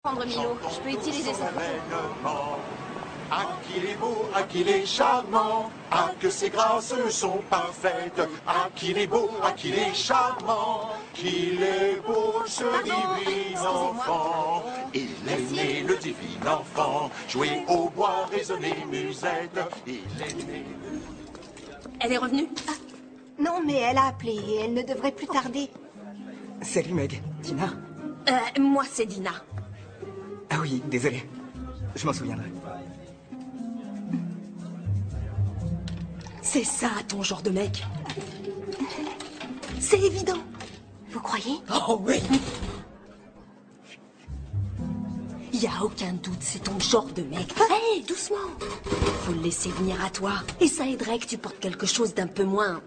Prendre Milo, je peux utiliser ça. Ah, qu'il est beau, ah, qu'il est charmant, ah, que ses grâces sont parfaites, ah, qu'il est beau, ah, qu'il est charmant, qu'il est beau, ce divin enfant. Il est né, le divin enfant, jouer au bois, résonner musette, il est né. Elle est revenue? Ah, non, mais elle a appelé et elle ne devrait plus tarder. Salut Meg, Tina? Moi c'est Dina. Ah oui, désolé. Je m'en souviendrai. C'est ça ton genre de mec. C'est évident. Vous croyez? Oh oui. Y a aucun doute, c'est ton genre de mec. Hé, doucement. Faut le laisser venir à toi. Et ça aiderait que tu portes quelque chose d'un peu moins...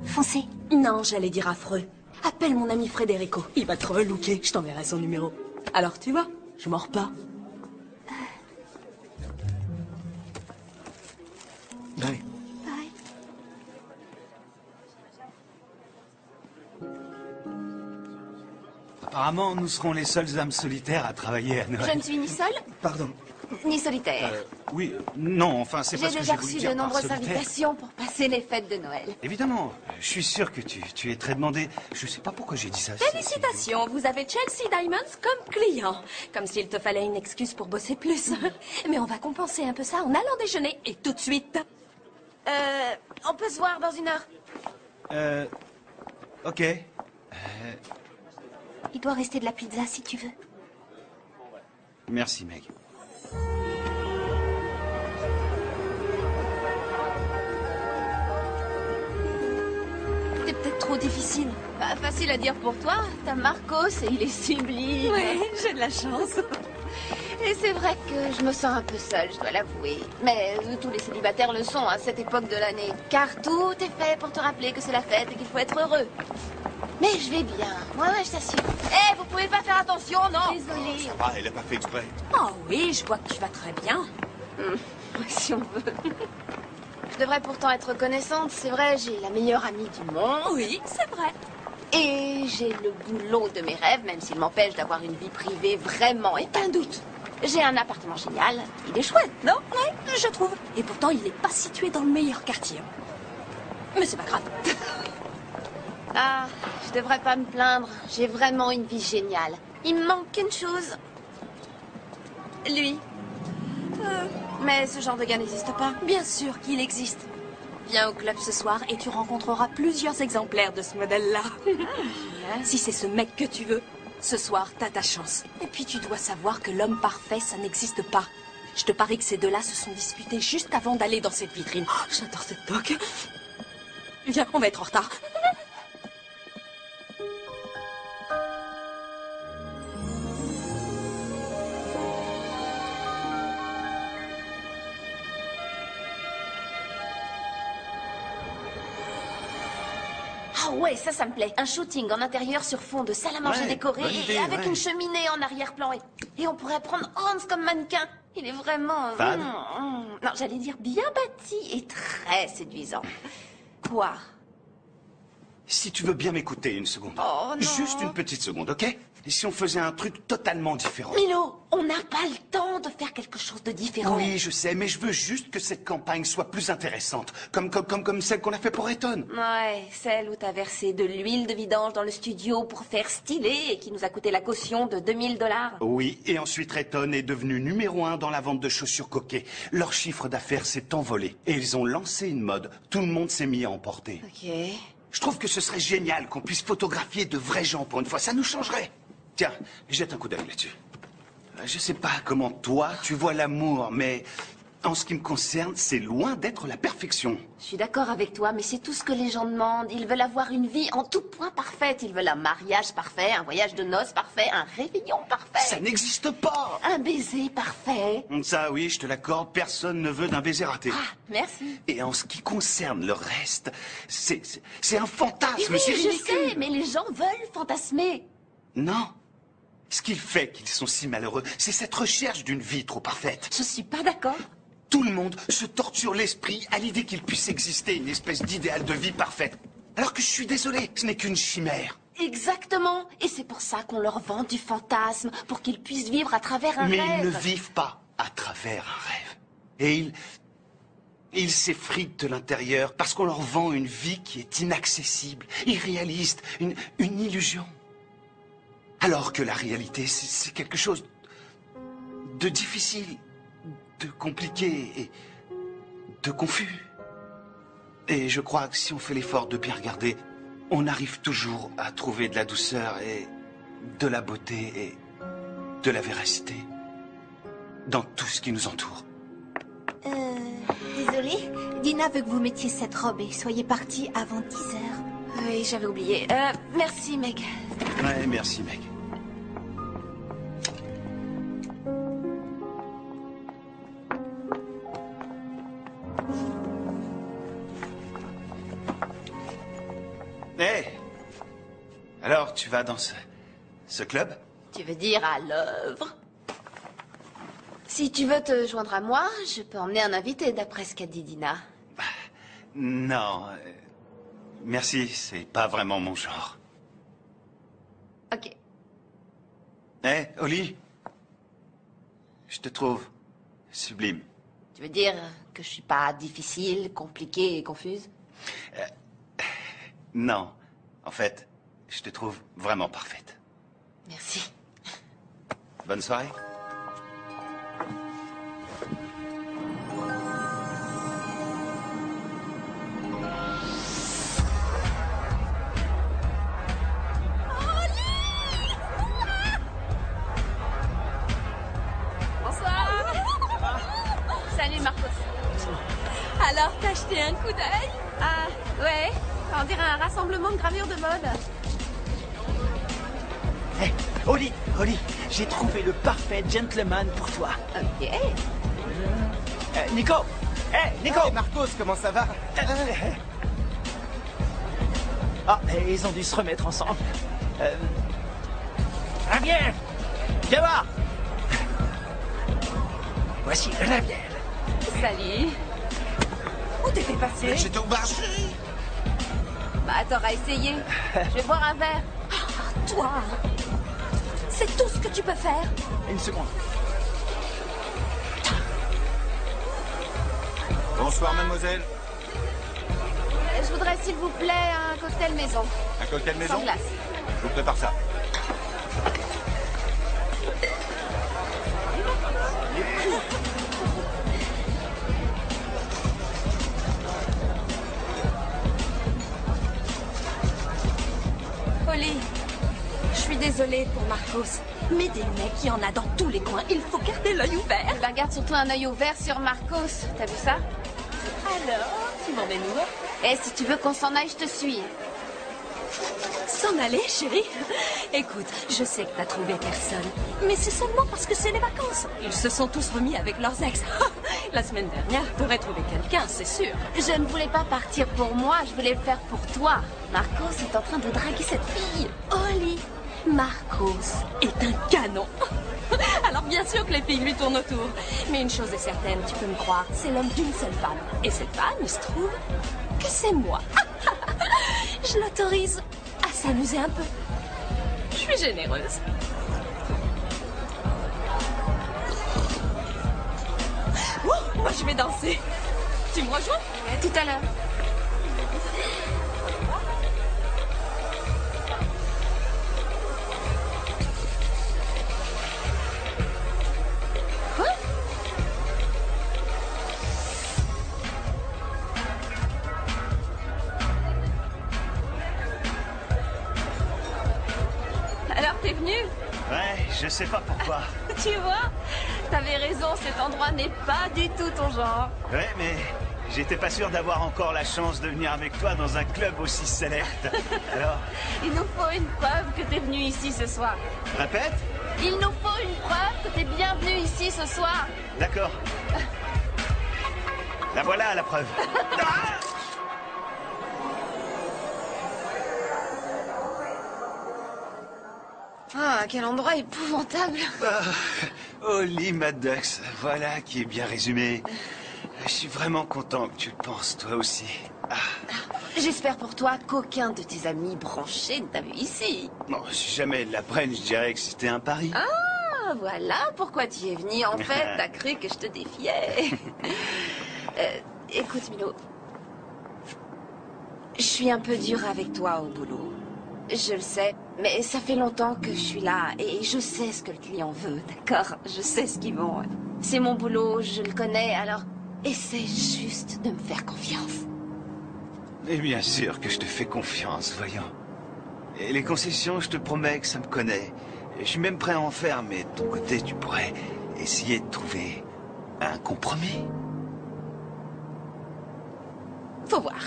Foncé. Non, j'allais dire affreux. Appelle mon ami Federico. Il va te relooker. Je t'enverrai son numéro. Alors tu vois, je mords pas. Bye. Bye. Apparemment, nous serons les seules âmes solitaires à travailler à Noël. Je ne suis ni seule, Pardon. ni solitaire. Oui, non, enfin, c'est pas J'ai ce que déjà j'ai voulu reçu dire de par nombreuses solitaire. invitations pour passer les fêtes de Noël. Évidemment, je suis sûr que tu es très demandé. Je sais pas pourquoi j'ai dit ça. Félicitations, vous avez Chelsea Diamonds comme client. Comme s'il te fallait une excuse pour bosser plus. Mais on va compenser un peu ça en allant déjeuner et tout de suite. On peut se voir dans 1 heure. Ok. Il doit rester de la pizza si tu veux. Merci, Meg. C'est peut-être trop difficile. Pas facile à dire pour toi. T'as Marcos et il est sublime. Oui, j'ai de la chance. Et c'est vrai que je me sens un peu seule, je dois l'avouer. Mais tous les célibataires le sont à cette époque de l'année. Car tout est fait pour te rappeler que c'est la fête et qu'il faut être heureux. Mais je vais bien. Ouais, je t'assure. Eh, vous pouvez pas faire attention, non? Désolée. Ah, elle a pas fait exprès. Oh oui, je vois que tu vas très bien. Si on veut. Je devrais pourtant être reconnaissante. C'est vrai, j'ai la meilleure amie du monde. Oui, c'est vrai. Et j'ai le boulot de mes rêves, même s'il m'empêche d'avoir une vie privée vraiment et un doute. J'ai un appartement génial. Il est chouette, non? Oui, je trouve. Et pourtant, il n'est pas situé dans le meilleur quartier. Mais c'est pas grave. Ah, je devrais pas me plaindre. J'ai vraiment une vie géniale. Il me manque qu'une chose. Lui. Mais ce genre de gars n'existe pas. Bien sûr qu'il existe. Viens au club ce soir et tu rencontreras plusieurs exemplaires de ce modèle-là. Si c'est ce mec que tu veux, ce soir, t'as ta chance. Et puis tu dois savoir que l'homme parfait, ça n'existe pas. Je te parie que ces deux-là se sont disputés juste avant d'aller dans cette vitrine. Oh, j'adore cette toque. Viens, on va être en retard. Ah ouais, ça me plaît. Un shooting en intérieur sur fond de salle à manger Ouais, décorée bonne idée, et avec ouais. une cheminée en arrière-plan. Et on pourrait prendre Hans comme mannequin. Il est vraiment... Fade. Non, j'allais dire bien bâti et très séduisant. Quoi? Si tu veux bien m'écouter une seconde. Oh, non. Juste une petite seconde, ok? Et si on faisait un truc totalement différent? Milo, on n'a pas le temps de faire quelque chose de différent. Oui, je sais, mais je veux juste que cette campagne soit plus intéressante. Comme celle qu'on a fait pour Eton. Ouais, celle où t'as versé de l'huile de vidange dans le studio pour faire stylé et qui nous a coûté la caution de 2000 $. Oui, et ensuite Eton est devenu numéro 1 dans la vente de chaussures coquées. Leur chiffre d'affaires s'est envolé. Et ils ont lancé une mode. Tout le monde s'est mis à en porter. Ok. Je trouve que ce serait génial qu'on puisse photographier de vrais gens pour une fois. Ça nous changerait. Tiens, jette un coup d'œil là-dessus. Je sais pas comment toi, tu vois l'amour, mais en ce qui me concerne, c'est loin d'être la perfection. Je suis d'accord avec toi, mais c'est tout ce que les gens demandent. Ils veulent avoir une vie en tout point parfaite. Ils veulent un mariage parfait, un voyage de noces parfait, un réveillon parfait. Ça n'existe pas. Un baiser parfait. Ça, oui, je te l'accorde, personne ne veut d'un baiser raté. Ah, merci. Et en ce qui concerne le reste, c'est un fantasme, Oui, c'est je ridicule. sais, mais les gens veulent fantasmer. Non. Ce qui fait qu'ils sont si malheureux, c'est cette recherche d'une vie trop parfaite. Je suis pas d'accord. Tout le monde se torture l'esprit à l'idée qu'il puisse exister une espèce d'idéal de vie parfaite. Alors que je suis désolé, ce n'est qu'une chimère. Exactement. Et c'est pour ça qu'on leur vend du fantasme, pour qu'ils puissent vivre à travers un Mais rêve. ils ne vivent pas à travers un rêve. Et ils s'effritent de l'intérieur parce qu'on leur vend une vie qui est inaccessible, irréaliste, une illusion. Alors que la réalité, c'est quelque chose de difficile, de compliqué et de confus. Et je crois que si on fait l'effort de bien regarder, on arrive toujours à trouver de la douceur et de la beauté et de la véracité dans tout ce qui nous entoure. Désolée, Dina veut que vous mettiez cette robe et soyez partis avant 10 heures. Oui, j'avais oublié. Merci, Meg. Ouais, merci, Meg. Hé! Alors, tu vas dans ce club? Tu veux dire à l'œuvre? Si tu veux te joindre à moi, je peux emmener un invité, d'après ce qu'a dit Dina. Non. Merci, c'est pas vraiment mon genre. Ok. Hé, Oli? Je te trouve sublime. Tu veux dire que je suis pas difficile, compliquée et confuse? Non. En fait, je te trouve vraiment parfaite. Merci. Bonne soirée. Bonsoir. Salut, Marcos. Alors, t'as acheté un coup d'œil? Ah, ouais. On dirait un rassemblement de gravures de mode. Hé, Oli, j'ai trouvé le parfait gentleman pour toi. Ok. Nico. Nico. Hey, Marcos, comment ça va? Ah, ils ont dû se remettre ensemble. Javier, viens voir. Voici Javier. Salut. Où t'étais passé? J'étais au marché. Bah, t'auras essayé. Je vais boire un verre. Toi, c'est tout ce que tu peux faire. Une seconde. Bonsoir, mademoiselle. Je voudrais, s'il vous plaît, un cocktail maison. Un cocktail maison? Sans glace. Je vous prépare ça. Oli, je suis désolée pour Marcos, mais des mecs, il y en a dans tous les coins. Il faut garder l'œil ouvert. Bah, garde surtout un œil ouvert sur Marcos. T'as vu ça? Alors, tu m'en mets où? Et si tu veux qu'on s'en aille, je te suis. S'en aller, chérie? Écoute, je sais que t'as trouvé personne, mais c'est seulement parce que c'est les vacances. Ils se sont tous remis avec leurs ex. La semaine dernière, t'aurais trouvé quelqu'un, c'est sûr. Je ne voulais pas partir pour moi, je voulais le faire pour toi. Marcos est en train de draguer cette fille. Oli, Marcos est un canon. Alors bien sûr que les filles lui tournent autour. Mais une chose est certaine, tu peux me croire, c'est l'homme d'une seule femme. Et cette femme, il se trouve que c'est moi. Je l'autorise à s'amuser un peu. Je suis généreuse. Oh, moi je vais danser. Tu me rejoins? Tout à l'heure. Quoi? Alors t'es venu? Ouais, je sais pas pourquoi. Tu vois? T'avais raison, cet endroit n'est pas du tout ton genre. Ouais, mais j'étais pas sûr d'avoir encore la chance de venir avec toi dans un club aussi select. Alors, Il nous faut une preuve que t'es venu ici ce soir. répète? Il nous faut une preuve que t'es bienvenu ici ce soir. D'accord. La voilà, la preuve. Ah! Ah, quel endroit épouvantable. Oli Maddox, voilà qui est bien résumé. Je suis vraiment content que tu le penses, toi aussi. Ah. J'espère pour toi qu'aucun de tes amis branchés ne t'a vu ici. Bon, si jamais ils l'apprennent, je dirais que c'était un pari. Ah, voilà pourquoi tu es venu. En fait, t'as cru que je te défiais. Écoute, Milo. Je suis un peu dure avec toi au boulot. Je le sais, mais ça fait longtemps que je suis là et je sais ce que le client veut, d'accord? Je sais ce qu'ils vont. C'est mon boulot, je le connais, alors essaie juste de me faire confiance. Et bien sûr que je te fais confiance, voyons. Et les concessions, je te promets que ça me connaît. Et je suis même prêt à en faire, mais de ton côté, tu pourrais essayer de trouver un compromis. Faut voir.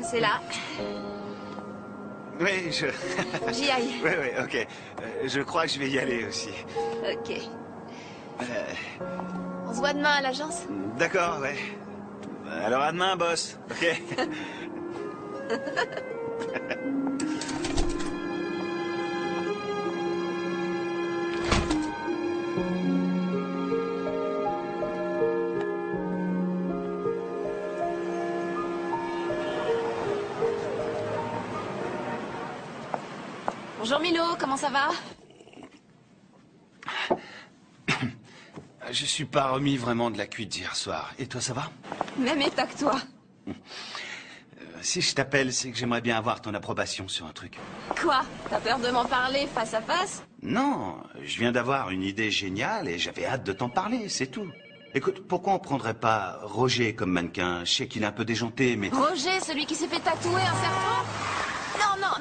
C'est là. Oui, J'y aille. Oui, ok. Je crois que je vais y aller aussi. Ok. On se voit demain à l'agence? D'accord, ouais. Alors à demain, boss. Ok. Bonjour Milo, comment ça va? Je suis pas remis vraiment de la cuite d'hier soir. Et toi, ça va? Même état que toi. Si je t'appelle, c'est que j'aimerais bien avoir ton approbation sur un truc. Quoi? T'as peur de m'en parler face à face? Non, je viens d'avoir une idée géniale et j'avais hâte de t'en parler, c'est tout. Écoute, pourquoi on prendrait pas Roger comme mannequin? Je sais qu'il est un peu déjanté, mais... Roger, celui qui s'est fait tatouer un serpent?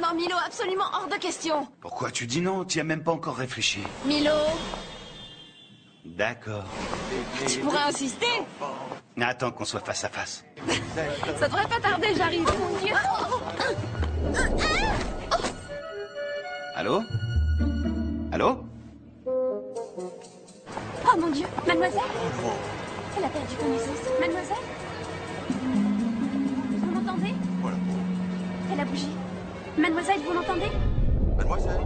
Non, Milo, absolument hors de question. Pourquoi tu dis non? Tu y as même pas encore réfléchi. Milo, D'accord. tu pourrais insister? Attends qu'on soit face à face. Ça devrait pas tarder, j'arrive. Mon Dieu. Allô? Allô? Oh mon Dieu, mademoiselle? Elle a perdu connaissance. Mademoiselle? Vous m'entendez? Voilà. Elle a bougé. Mademoiselle, vous m'entendez? Mademoiselle.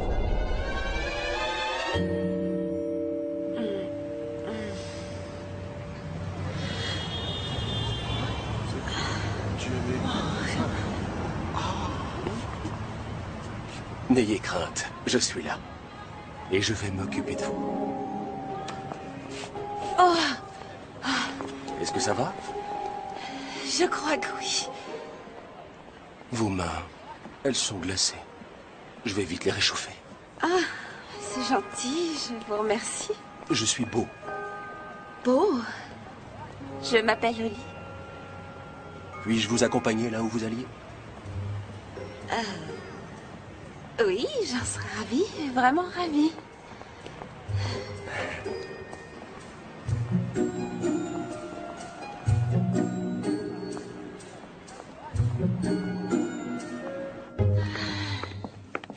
N'ayez crainte, je suis là. Et je vais m'occuper de vous. Oh, Est-ce que ça va? je crois que oui. Vos mains, elles sont glacées. Je vais vite les réchauffer. Ah, c'est gentil, je vous remercie. Je suis beau. Beau. Je m'appelle Oli. Puis-je vous accompagner là où vous alliez? Oui, j'en serais ravie, vraiment ravie.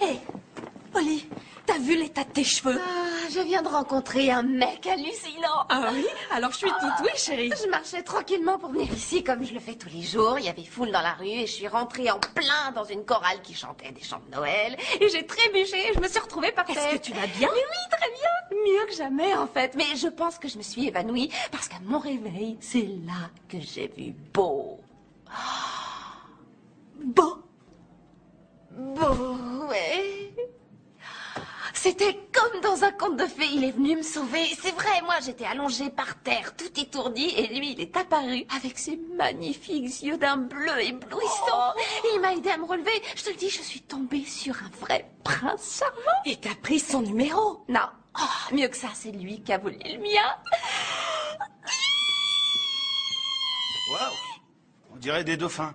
Hé, Oli, t'as vu l'état de tes cheveux? Ah, je viens de rencontrer un mec hallucinant. Ah oui? Alors je suis toute oui, chérie. Je marchais tranquillement pour venir ici comme je le fais tous les jours. Il y avait foule dans la rue et je suis rentrée en plein dans une chorale qui chantait des chants de Noël. Et j'ai trébuché et je me suis retrouvée par terre. Est-ce que tu vas bien? Mais oui, très bien. Mieux que jamais en fait. Mais je pense que je me suis évanouie parce qu'à mon réveil, c'est là que j'ai vu Beau. Beau. Beau, ouais. C'était comme dans un conte de fées, il est venu me sauver. C'est vrai, moi j'étais allongée par terre, tout étourdie, et lui il est apparu avec ses magnifiques yeux d'un bleu éblouissant. Il m'a aidé à me relever. Je te le dis, je suis tombée sur un vrai prince charmant. Et t'as pris son numéro? Non, oh, mieux que ça, c'est lui qui a volé le mien. Waouh! On dirait des dauphins.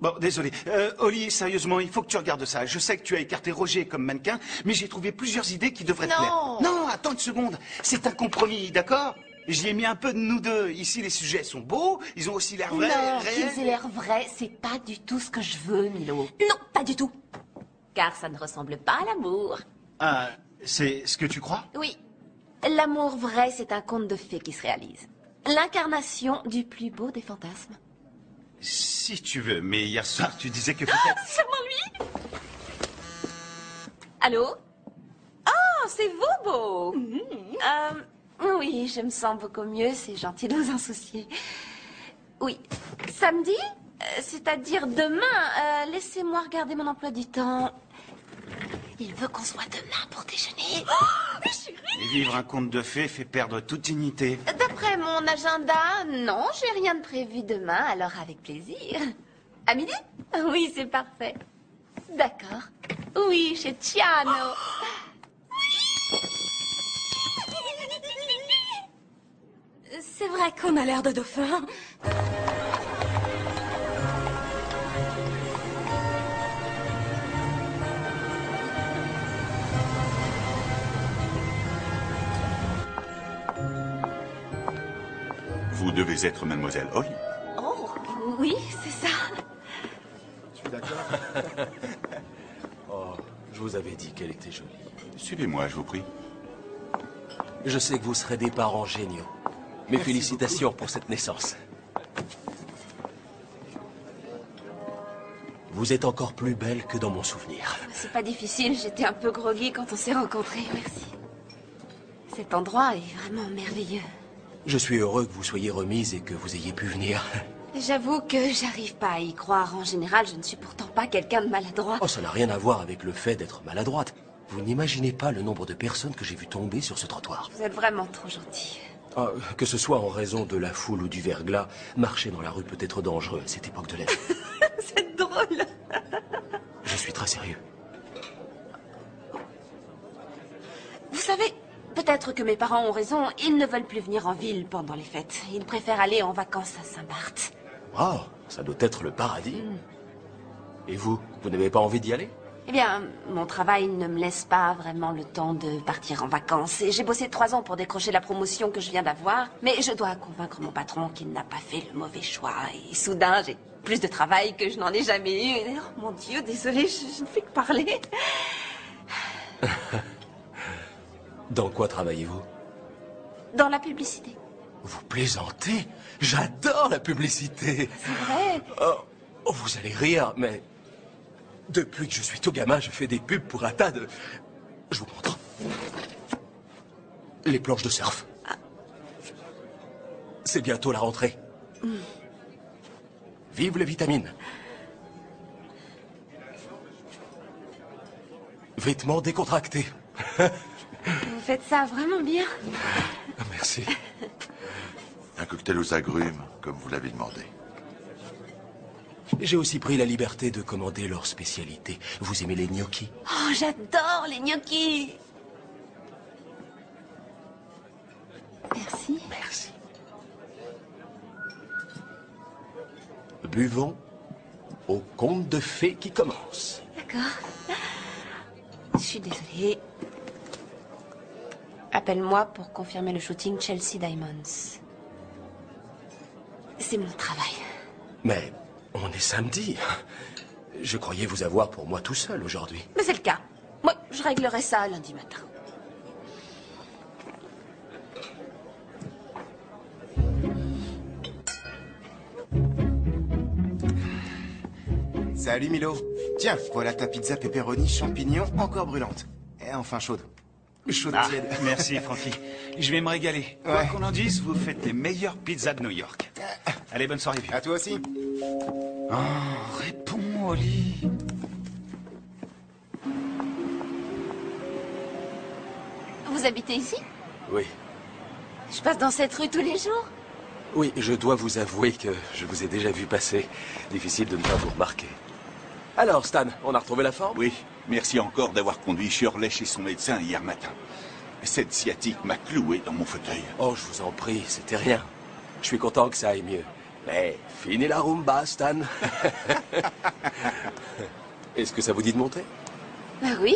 Bon, désolé. Oli, sérieusement, il faut que tu regardes ça. Je sais que tu as écarté Roger comme mannequin, mais j'ai trouvé plusieurs idées qui devraient te plaire. Non, attends une seconde. C'est un compromis, d'accord? J'y ai mis un peu de nous deux. Ici, les sujets sont beaux, ils ont aussi l'air vrais, Non, réels. qu'ils aient l'air vrais, c'est pas du tout ce que je veux, Milo. Non, pas du tout. Car ça ne ressemble pas à l'amour. Ah, c'est ce que tu crois? Oui. L'amour vrai, c'est un conte de fées qui se réalise. L'incarnation du plus beau des fantasmes. Si tu veux, mais hier soir, tu disais que peut-être... C'est sûrement lui. Allô? Oh, c'est vous, Beau. Oui, je me sens beaucoup mieux, c'est gentil de vous en soucier. Oui, samedi, c'est-à-dire demain, laissez-moi regarder mon emploi du temps. Il veut qu'on se voit demain pour déjeuner. Oh, chérie! Et vivre un conte de fées fait perdre toute dignité. D'après mon agenda, non, j'ai rien de prévu demain, alors avec plaisir. À midi? Oui, c'est parfait. D'accord. Oui, chez Ciano. C'est vrai qu'on a l'air de dauphins. Vous devez être mademoiselle Holly. Oh, oui, c'est ça. Je suis d'accord. Oh, je vous avais dit qu'elle était jolie. Suivez-moi, je vous prie. Je sais que vous serez des parents géniaux. Mes félicitations pour cette naissance. Vous êtes encore plus belle que dans mon souvenir. C'est pas difficile, j'étais un peu groggy quand on s'est rencontrés, merci. Cet endroit est vraiment merveilleux. Je suis heureux que vous soyez remise et que vous ayez pu venir. J'avoue que j'arrive pas à y croire. En général, je ne suis pourtant pas quelqu'un de maladroit. Oh, ça n'a rien à voir avec le fait d'être maladroite. Vous n'imaginez pas le nombre de personnes que j'ai vues tomber sur ce trottoir. Vous êtes vraiment trop gentil. Ah, que ce soit en raison de la foule ou du verglas, marcher dans la rue peut être dangereux à cette époque de l'année. C'est drôle. Je suis très sérieux. Vous savez, peut-être que mes parents ont raison. Ils ne veulent plus venir en ville pendant les fêtes. Ils préfèrent aller en vacances à Saint-Barth. Oh, ça doit être le paradis. Et vous, vous n'avez pas envie d'y aller? Eh bien, mon travail ne me laisse pas vraiment le temps de partir en vacances. Et j'ai bossé 3 ans pour décrocher la promotion que je viens d'avoir. Mais je dois convaincre mon patron qu'il n'a pas fait le mauvais choix. Et soudain, j'ai plus de travail que je n'en ai jamais eu. Et, oh mon Dieu, désolée, je ne fais que parler. Dans quoi travaillez-vous? Dans la publicité. Vous plaisantez? J'adore la publicité. C'est vrai. Oh, vous allez rire, mais... Depuis que je suis tout gamin, je fais des pubs pour un tas de... Je vous montre. Les planches de surf. C'est bientôt la rentrée. Vive les vitamines. Vêtements décontractés. Vous faites ça vraiment bien. Merci. Un cocktail aux agrumes, comme vous l'avez demandé. J'ai aussi pris la liberté de commander leur spécialité. Vous aimez les gnocchis? Oh, j'adore les gnocchis. Merci. Merci. Buvons au conte de fées qui commence. D'accord. Je suis désolée. Appelle-moi pour confirmer le shooting Chelsea Diamonds. C'est mon travail. Mais on est samedi. Je croyais vous avoir pour moi tout seul aujourd'hui. Mais c'est le cas. Moi, je réglerai ça lundi matin. Salut Milo. Tiens, voilà ta pizza pepperoni champignons encore brûlante. Et enfin chaude. Chaude tiède. Merci, Francky. Je vais me régaler. Quoi Ouais. qu'on en dise, vous faites les meilleures pizzas de New York. Allez, bonne soirée, vieux. À toi aussi. Oh, réponds, Oli. Vous habitez ici? Oui. Je passe dans cette rue tous les jours? Oui, je dois vous avouer que je vous ai déjà vu passer. Difficile de ne pas vous remarquer. Alors, Stan, on a retrouvé la forme? Oui, merci encore d'avoir conduit Shirley chez son médecin hier matin. Cette sciatique m'a cloué dans mon fauteuil. Oh, je vous en prie, c'était rien. Je suis content que ça aille mieux. Mais fini la rumba, Stan. Est-ce que ça vous dit de monter? Bah oui.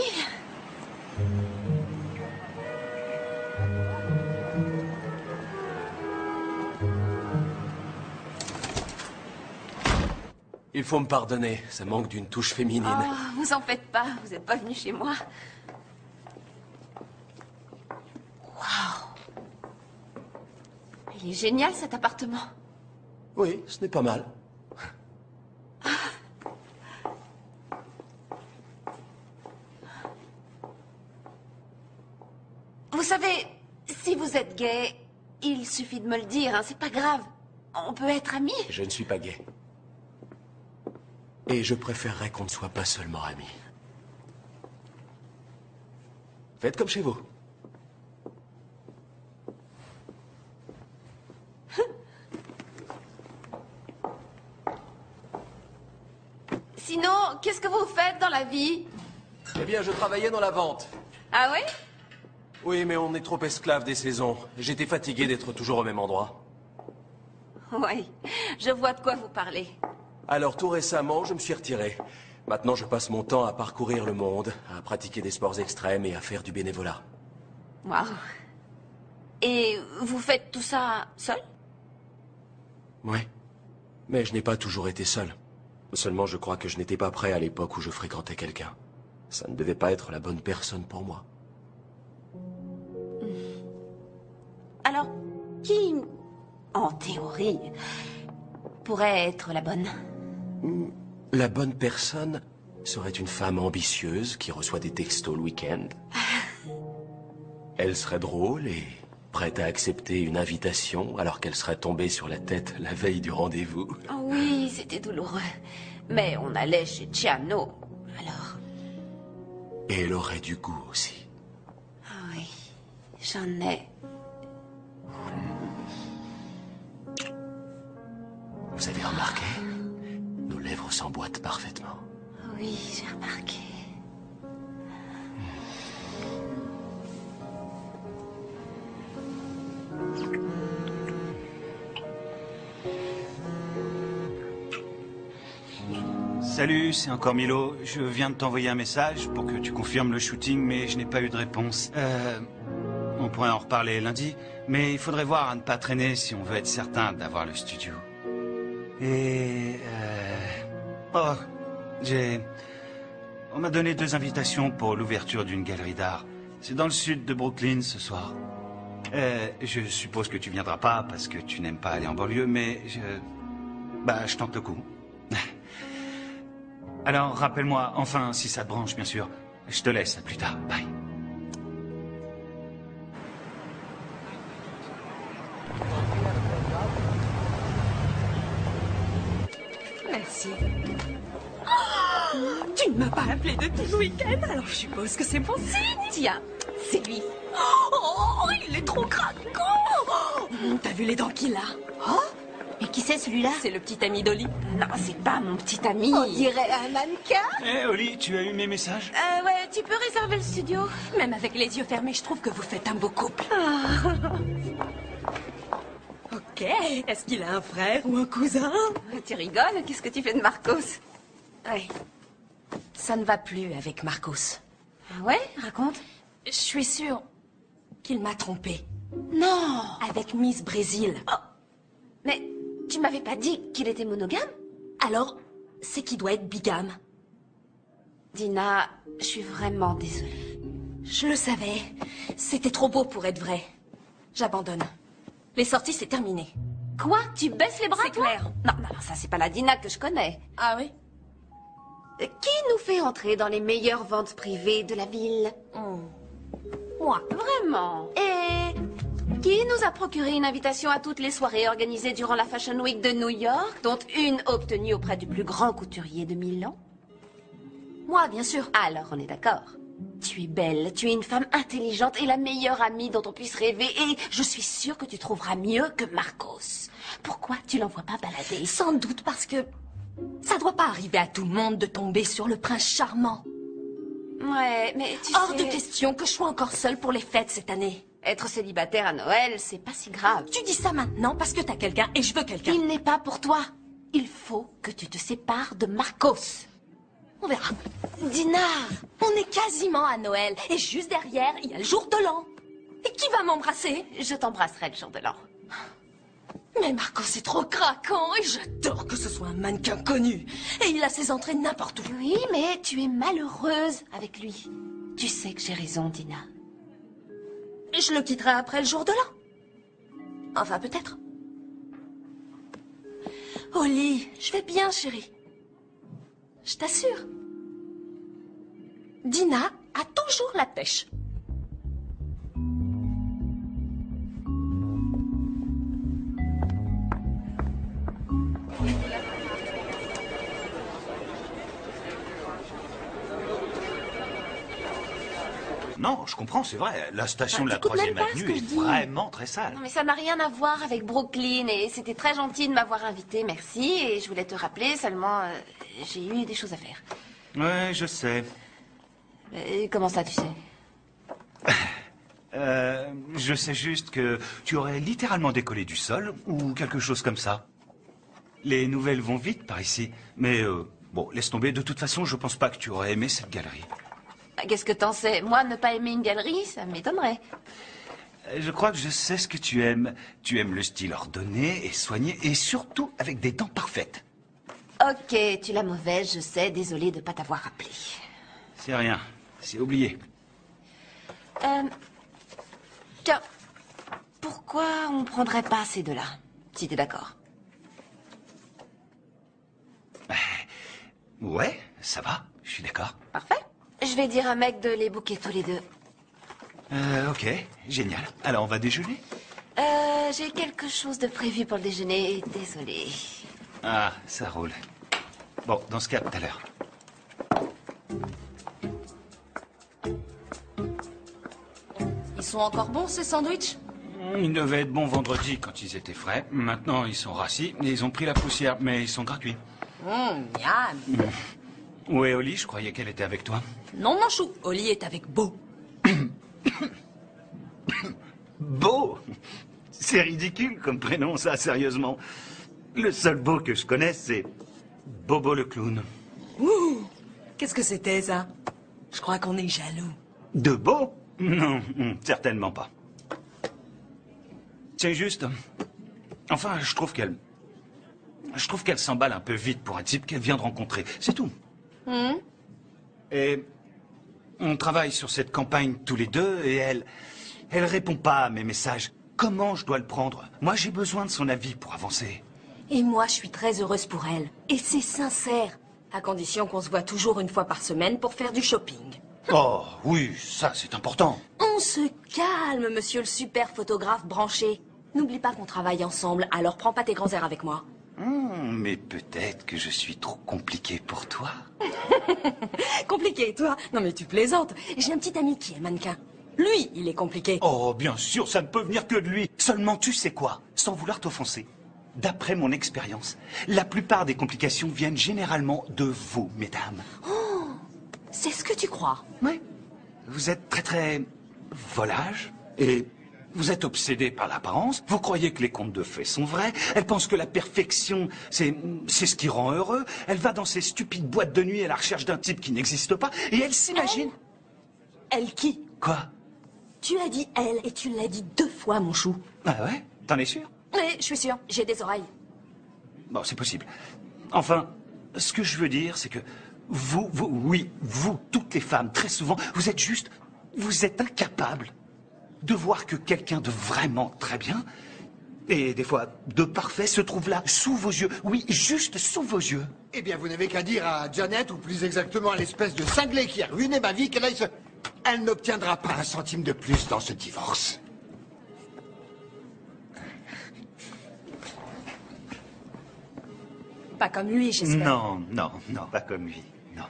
Il faut me pardonner, ça manque d'une touche féminine. Oh, vous en faites pas, vous n'êtes pas venu chez moi. Waouh. Il est génial cet appartement. Oui, ce n'est pas mal. Vous savez, si vous êtes gay, il suffit de me le dire, hein, c'est pas grave. On peut être amis. Je ne suis pas gay. Et je préférerais qu'on ne soit pas seulement amis. Faites comme chez vous. Sinon, qu'est-ce que vous faites dans la vie? Eh bien, je travaillais dans la vente. Ah oui? Oui, mais on est trop esclave des saisons. J'étais fatigué d'être toujours au même endroit. Oui, je vois de quoi vous parlez. Alors, tout récemment, je me suis retiré. Maintenant, je passe mon temps à parcourir le monde, à pratiquer des sports extrêmes et à faire du bénévolat. Waouh. Et vous faites tout ça seul? Oui. Mais je n'ai pas toujours été seul. Seulement, je crois que je n'étais pas prêt à l'époque où je fréquentais quelqu'un. Ça ne devait pas être la bonne personne pour moi. Alors, qui, en théorie, pourrait être la bonne? La bonne personne serait une femme ambitieuse qui reçoit des textos le week-end. Elle serait drôle et prête à accepter une invitation alors qu'elle serait tombée sur la tête la veille du rendez-vous. Oh oui, c'était douloureux. Mais on allait chez Ciano, alors... Et elle aurait du goût aussi. Ah oui, j'en ai. Vous avez remarqué? Nos lèvres s'emboîtent parfaitement. Oui, j'ai remarqué. Salut, c'est encore Milo. Je viens de t'envoyer un message pour que tu confirmes le shooting, mais je n'ai pas eu de réponse. On pourrait en reparler lundi, mais il faudrait voir à ne pas traîner si on veut être certain d'avoir le studio. Et... Oh, on m'a donné 2 invitations pour l'ouverture d'une galerie d'art. C'est dans le sud de Brooklyn ce soir. Je suppose que tu viendras pas parce que tu n'aimes pas aller en banlieue, mais je tente le coup. Alors, rappelle-moi, enfin, si ça te branche, bien sûr. Je te laisse, à plus tard. Bye. Merci. Oh, tu ne m'as pas appelé depuis le week-end, alors je suppose que c'est bon signe. Tiens, c'est lui. Oh, il est trop craquant. T'as vu les dents qu'il a? Oh, mais qui c'est celui-là? C'est le petit ami d'Oli. Non, c'est pas mon petit ami. On dirait un mannequin. Hé, Oli, tu as eu mes messages? Ouais, tu peux réserver le studio? Même avec les yeux fermés, je trouve que vous faites un beau couple. Ok, est-ce qu'il a un frère ou un cousin? Tu rigoles? Qu'est-ce que tu fais de Marcos? Oui. Ça ne va plus avec Marcos. Ah ouais? Raconte. Je suis sûre qu'il m'a trompée. Non. Avec Miss Brésil. Oh. Mais tu m'avais pas dit qu'il était monogame? Alors, c'est qu'il doit être bigame. Dina, je suis vraiment désolée. Je le savais. C'était trop beau pour être vrai. J'abandonne. Les sorties, c'est terminé. Quoi? Tu baisses les bras, C'est toi? clair. Non, ça c'est pas la Dina que je connais. Ah oui? Qui nous fait entrer dans les meilleures ventes privées de la ville? Moi. Vraiment? Et qui nous a procuré une invitation à toutes les soirées organisées durant la Fashion Week de New York, dont une obtenue auprès du plus grand couturier de Milan? Moi, bien sûr. Alors, on est d'accord. Tu es belle, tu es une femme intelligente et la meilleure amie dont on puisse rêver, et je suis sûre que tu trouveras mieux que Marcos. Pourquoi tu l'envoies pas balader? Sans doute parce que ça doit pas arriver à tout le monde de tomber sur le prince charmant. Ouais, mais tu Hors sais... de question que je sois encore seule pour les fêtes cette année. Être célibataire à Noël, c'est pas si grave. Tu dis ça maintenant parce que t'as quelqu'un et je veux quelqu'un. Il n'est pas pour toi. Il faut que tu te sépares de Marcos. On verra. Dina! On est quasiment à Noël et juste derrière, il y a le jour de l'an. Et qui va m'embrasser? Je t'embrasserai le jour de l'an. Mais Marcos est trop craquant et j'adore que ce soit un mannequin connu. Et il a ses entrées n'importe où. Oui, mais tu es malheureuse avec lui. Tu sais que j'ai raison, Dina. Je le quitterai après le jour de l'an. Enfin, peut-être. Oli, je vais bien, chérie. Je t'assure. Dina a toujours la pêche. non, je comprends, c'est vrai. La station de la t'écoutes même 3e pas ce avenue que est je dis. vraiment très sale. Non, mais ça n'a rien à voir avec Brooklyn et c'était très gentil de m'avoir invité, merci. Et je voulais te rappeler, seulement j'ai eu des choses à faire. Ouais, je sais. Et comment ça, tu sais? Je sais juste que tu aurais littéralement décollé du sol ou quelque chose comme ça. Les nouvelles vont vite par ici, mais bon, laisse tomber. De toute façon, je pense pas que tu aurais aimé cette galerie. Qu'est-ce que t'en sais? Moi, ne pas aimer une galerie, ça m'étonnerait. Je crois que je sais ce que tu aimes. Tu aimes le style ordonné et soigné, et surtout avec des dents parfaites. Ok, tu l'as mauvaise, je sais, désolée de pas t'avoir rappelé. C'est rien, c'est oublié. Tiens, pourquoi on prendrait pas ces deux-là, si t'es d'accord? Ouais, ça va, je suis d'accord. Parfait. Je vais dire à mec de les booker tous les deux. Ok, génial. Alors, on va déjeuner? J'ai quelque chose de prévu pour le déjeuner, désolée. Ah, ça roule. Bon, dans ce cas, tout à l'heure. Ils sont encore bons, ces sandwichs? Ils devaient être bons vendredi quand ils étaient frais. Maintenant, ils sont rassis et ils ont pris la poussière, mais ils sont gratuits. Miam. Où est Oli? Je croyais qu'elle était avec toi. Non, mon chou, Oli est avec Beau. Beau? C'est ridicule comme prénom, ça, sérieusement. Le seul Beau que je connaisse, c'est Bobo le clown. Ouh, qu'est-ce que c'était, ça? Je crois qu'on est jaloux. De Beau? Non, certainement pas. C'est juste... Enfin, je trouve qu'elle s'emballe un peu vite pour un type qu'elle vient de rencontrer. C'est tout. Et on travaille sur cette campagne tous les deux et elle répond pas à mes messages. Comment je dois le prendre? Moi, j'ai besoin de son avis pour avancer. Et moi, je suis très heureuse pour elle. Et c'est sincère. À condition qu'on se voit toujours une fois par semaine pour faire du shopping. Oh, oui, ça, c'est important. On se calme, monsieur le super photographe branché. N'oublie pas qu'on travaille ensemble, alors prends pas tes grands airs avec moi. Mais peut-être que je suis trop compliqué pour toi. Compliqué, toi? Non mais tu plaisantes. J'ai un petit ami qui est mannequin. Lui, il est compliqué. Oh, bien sûr, ça ne peut venir que de lui. Seulement, tu sais quoi? Sans vouloir t'offenser. D'après mon expérience, la plupart des complications viennent généralement de vous, mesdames. Oh, c'est ce que tu crois? Oui. Vous êtes très volage et vous êtes obsédé par l'apparence. Vous croyez que les contes de fées sont vrais. Elle pense que la perfection, c'est ce qui rend heureux. Elle va dans ces stupides boîtes de nuit à la recherche d'un type qui n'existe pas et elle s'imagine... Elle qui? Quoi? Tu as dit elle et tu l'as dit 2 fois, mon chou. Ah ouais? T'en es sûr? Oui, je suis sûre. J'ai des oreilles. Bon, c'est possible. Enfin, ce que je veux dire, c'est que vous, toutes les femmes, très souvent, vous êtes incapables de voir que quelqu'un de vraiment très bien, et des fois de parfait, se trouve là, sous vos yeux. Oui, juste sous vos yeux. Eh bien, vous n'avez qu'à dire à Janet, ou plus exactement à l'espèce de cinglé qui a ruiné ma vie, qu'elle aille se... Elle n'obtiendra pas un centime de plus dans ce divorce. Pas comme lui, j'espère. Non, pas comme lui, non.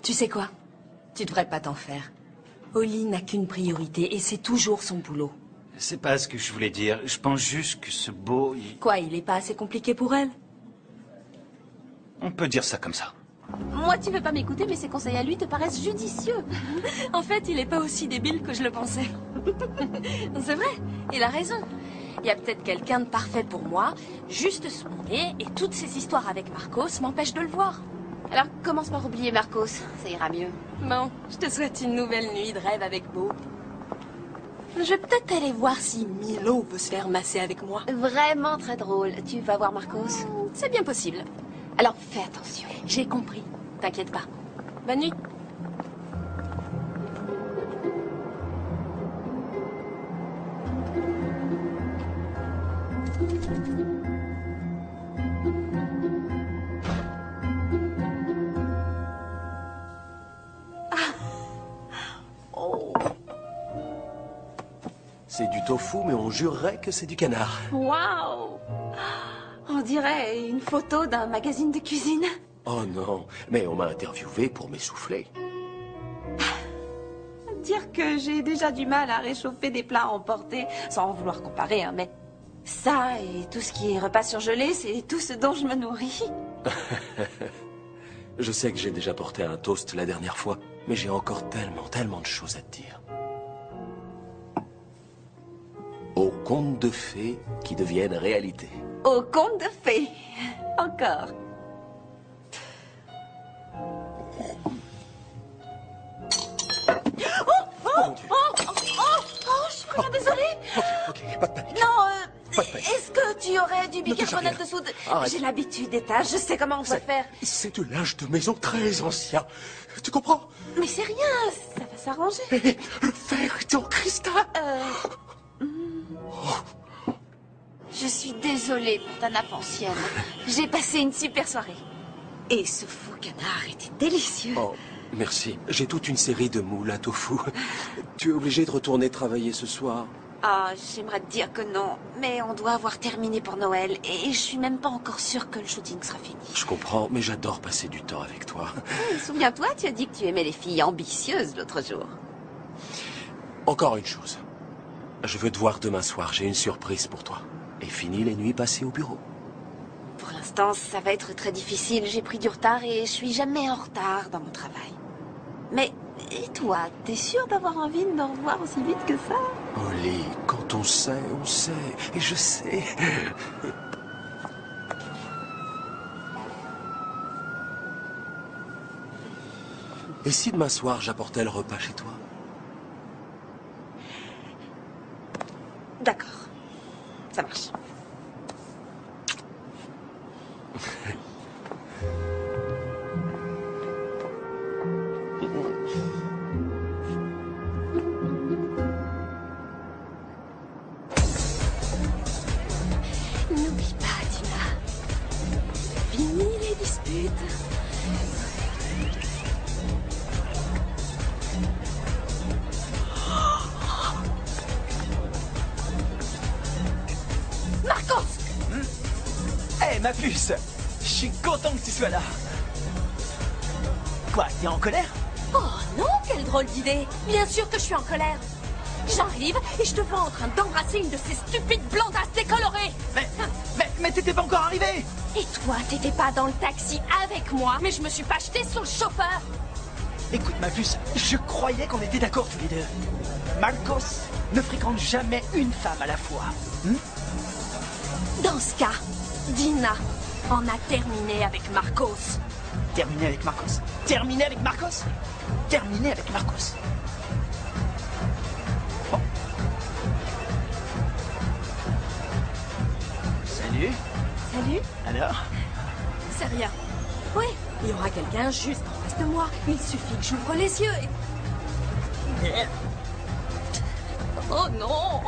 Tu sais quoi? Tu devrais pas t'en faire. Oli n'a qu'une priorité et c'est toujours son boulot. C'est pas ce que je voulais dire. Je pense juste que ce beau... Quoi, il est pas assez compliqué pour elle? On peut dire ça comme ça. Moi, tu veux pas m'écouter, mais ses conseils à lui te paraissent judicieux. En fait, il est pas aussi débile que je le pensais. C'est vrai, il a raison. Il y a peut-être quelqu'un de parfait pour moi, juste sous mon nez, et toutes ces histoires avec Marcos m'empêchent de le voir. Alors, commence par oublier Marcos, ça ira mieux. Bon, je te souhaite une nouvelle nuit de rêve avec Beau. Je vais peut-être aller voir si Milo veut se faire masser avec moi. Vraiment très drôle. Tu vas voir Marcos? C'est bien possible. Alors, fais attention. J'ai compris. T'inquiète pas. Bonne nuit. C'est du tofu, mais on jurerait que c'est du canard. Waouh! On dirait une photo d'un magazine de cuisine. Oh non, mais on m'a interviewé pour m'essouffler. dire que j'ai déjà du mal à réchauffer des plats emportés, sans vouloir comparer, hein, mais ça et tout ce qui est repas surgelé, c'est tout ce dont je me nourris. Je sais que j'ai déjà porté un toast la dernière fois, mais j'ai encore tellement de choses à te dire. Aux contes de fées qui deviennent réalité. Au conte de fées. Encore. Je suis vraiment désolée. Ok, pas de panique. Non, Pas de panique. est-ce que tu aurais du Ne touche à bicarbonate rien. de soude? Arrête. J'ai l'habitude des tâches, je sais comment on peut faire. C'est du linge de maison très ancien. Tu comprends? Mais c'est rien, ça va s'arranger. Et le fer est en cristal. Je suis désolée pour ta nappe ancienne. J'ai passé une super soirée. Et ce faux canard était délicieux. Oh, merci. J'ai toute une série de moules à tofu. Tu es obligé de retourner travailler ce soir? Ah, j'aimerais te dire que non, mais on doit avoir terminé pour Noël et je suis même pas encore sûre que le shooting sera fini. Je comprends, mais j'adore passer du temps avec toi. Souviens-toi, tu as dit que tu aimais les filles ambitieuses l'autre jour. Encore une chose. Je veux te voir demain soir. J'ai une surprise pour toi. Et fini les nuits passées au bureau. Pour l'instant, ça va être très difficile. J'ai pris du retard et je suis jamais en retard dans mon travail. Mais, et toi, t'es sûr d'avoir envie de me revoir aussi vite que ça? Holly, quand on sait, on sait. Et je sais. Et si demain soir, j'apportais le repas chez toi? D'accord. Ça marche. N'oublie pas, Dina. Fini les disputes. Marcos! Hé, ma puce! Je suis content que tu sois là. Quoi, t'es en colère? Oh non, quelle drôle d'idée. Bien sûr que je suis en colère. J'arrive et je te vois en train d'embrasser une de ces stupides blondasses décolorées. Mais t'étais pas encore arrivé! Et toi, t'étais pas dans le taxi avec moi, mais je me suis pas jetée sur le chauffeur. Écoute, ma puce, je croyais qu'on était d'accord tous les deux. Marcos ne fréquente jamais une femme à la fois. Dans ce cas, Dina en a terminé avec Marcos. Terminé avec Marcos. Terminé avec Marcos. Terminé avec Marcos. Bon. Salut. Salut. Alors? C'est rien. Oui, il y aura quelqu'un juste en face de moi. Il suffit que j'ouvre les yeux et... Oh non!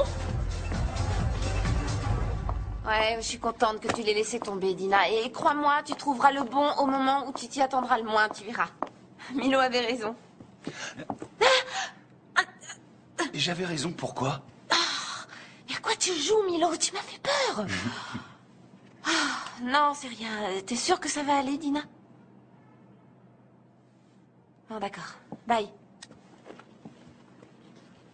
Ouais, je suis contente que tu l'aies laissé tomber, Dina. Et crois-moi, tu trouveras le bon au moment où tu t'y attendras le moins, tu verras. Milo avait raison. J'avais raison, pourquoi? Et à quoi tu joues, Milo? Tu m'as fait peur. Non, c'est rien. T'es sûre que ça va aller, Dina? Bon, d'accord. Bye.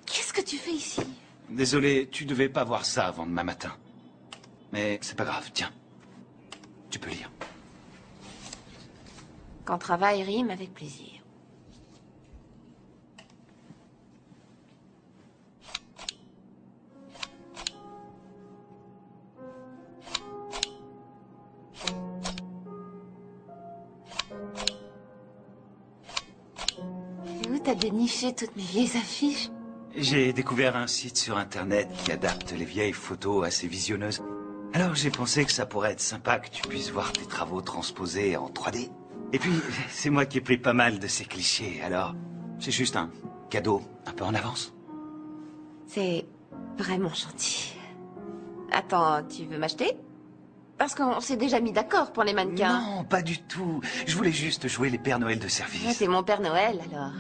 Qu'est-ce que tu fais ici? Désolé, tu devais pas voir ça avant demain matin. Mais c'est pas grave, tiens. Tu peux lire. Quand travail rime avec plaisir. Et où t'as déniché toutes mes vieilles affiches? J'ai découvert un site sur Internet qui adapte les vieilles photos assez visionneuses. Alors j'ai pensé que ça pourrait être sympa que tu puisses voir tes travaux transposés en 3D. Et puis, c'est moi qui ai pris pas mal de ces clichés, alors c'est juste un cadeau un peu en avance. C'est vraiment gentil. Attends, tu veux m'acheter? Parce qu'on s'est déjà mis d'accord pour les mannequins. Non, pas du tout. Je voulais juste jouer les Pères Noël de Ah, service. t'es mon Père Noël, alors.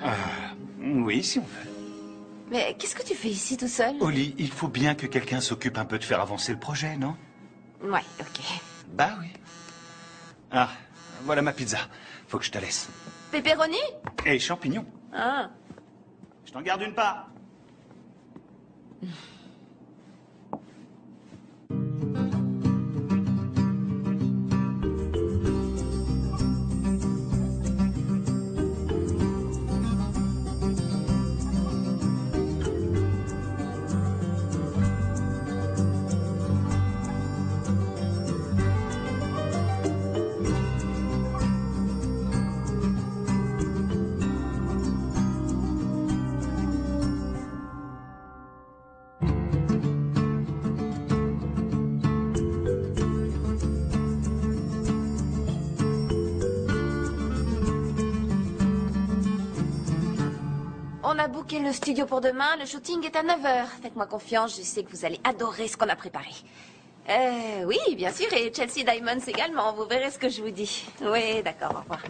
Oui, si on veut. Mais qu'est-ce que tu fais ici tout seul? Oli, il faut bien que quelqu'un s'occupe un peu de faire avancer le projet, non? Ouais, ok. Bah oui. Ah, voilà ma pizza. Faut que je te laisse. Pepperoni? Et champignons. Ah. Je t'en garde une part. On a booké le studio pour demain, le shooting est à 9h. Faites-moi confiance, je sais que vous allez adorer ce qu'on a préparé. Oui, bien sûr, et Chelsea Diamonds également, vous verrez ce que je vous dis. Oui, d'accord, au revoir.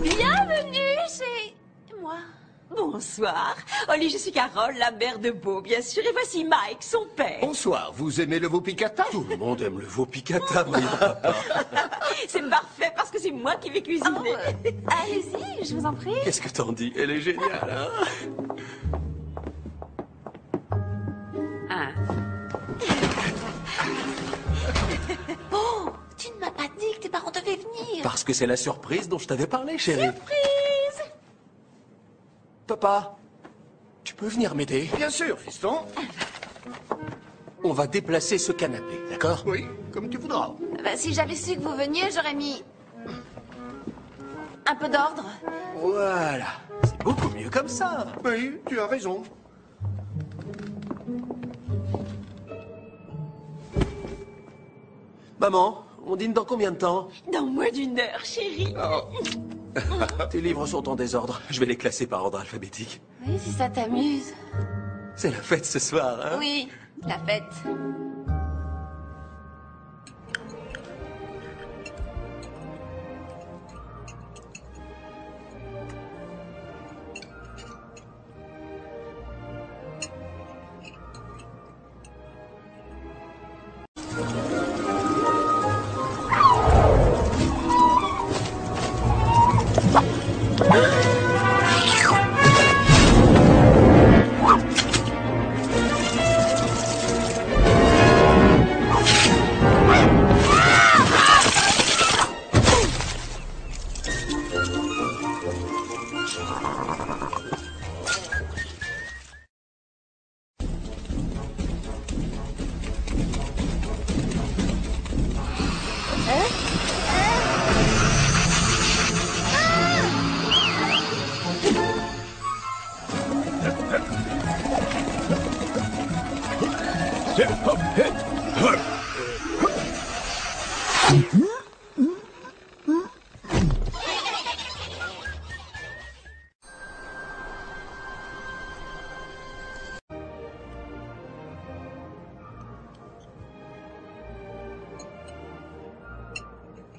Bienvenue chez moi. Bonsoir. Ollie, je suis Carole, la mère de Beau, bien sûr. Et voici Mike, son père. Bonsoir, vous aimez le veau piccata? Tout le monde aime le veau piccata, voyons, papa. C'est parfait parce que c'est moi qui vais cuisiner. Allez-y, je vous en prie. Qu'est-ce que t'en dis? Elle est géniale, hein? Ah. Oh, tu ne m'as pas dit que tes parents devaient venir. Parce que c'est la surprise dont je t'avais parlé, chérie. Surprise. Papa, tu peux venir m'aider? Bien sûr, fiston. On va déplacer ce canapé, d'accord? Oui, comme tu voudras. Bah, si j'avais su que vous veniez, j'aurais mis un peu d'ordre. Voilà. C'est beaucoup mieux comme ça. Oui, tu as raison. Maman, on dîne dans combien de temps? Dans moins d'une heure, chérie. Tes livres sont en désordre. Je vais les classer par ordre alphabétique. Oui, si ça t'amuse. C'est la fête ce soir, hein? Oui, la fête.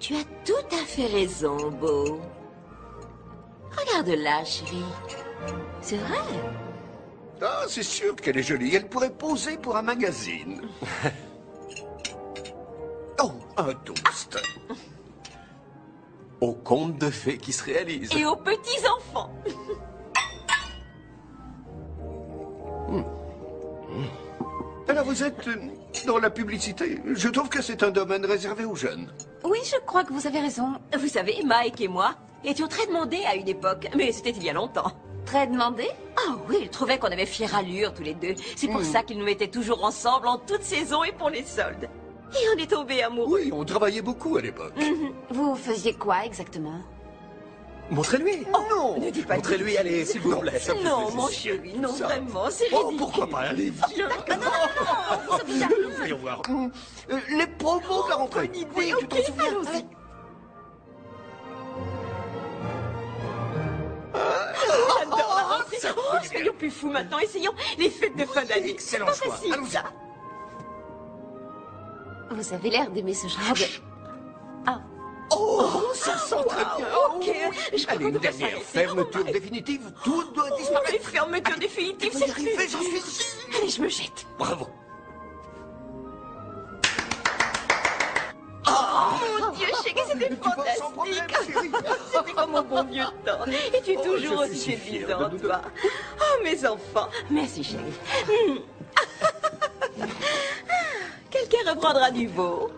Tu as tout à fait raison, Beau. Regarde-la, chérie. C'est vrai. Ah, c'est sûr qu'elle est jolie. Elle pourrait poser pour un magazine. Oh, un toast. Au conte de fées qui se réalise. Et aux petits-enfants. Alors vous êtes dans la publicité. Je trouve que c'est un domaine réservé aux jeunes. Oui, je crois que vous avez raison. Vous savez, Mike et moi étions très demandés à une époque, mais c'était il y a longtemps. Très demandé? Ah oui, il trouvait qu'on avait fière allure tous les deux. C'est pour ça qu'ils nous mettaient toujours ensemble en toute saison et pour les soldes. Et on est tombés amoureux. Oui, on travaillait beaucoup à l'époque. Vous faisiez quoi exactement? Montrez-lui. Non, Ne dis pas Montrez-lui, allez, s'il vous plaît. ça me fait Non, plaisir. mon chéri, non, Ça. vraiment, c'est Oh, ridicule. pourquoi pas? Allez, viens. Voyons voir. Les promos de la rentrée. Bonne idée, Oui, tu ok, t'en souviens? allons-y. J'adore la rentrée. ça Oh, fait du bien. soyons plus fous maintenant, essayons les fêtes de fin d'année. Excellent Pas choix. facile, Allons-y. ça. Vous avez l'air d'aimer ce genre de... Ah. Oh, ça sent très bien. Ok, je crois Allez, qu'on une devrait dernière s'arrêter. fermeture définitive. Tout doit disparaître. Une fermeture définitive, Vous y c'est arrivez, plus. j'en suis sûr. Allez, je me jette. Bravo. Mon Dieu, Shaggy, c'était Tu vas sans problème, fantastique. chérie. C'était comme mon bon vieux temps. Et tu es toujours je suis aussi si fier séduisant, de nous deux. toi. Oh, mes enfants. Merci, Shaggy. Quelqu'un reprendra du veau.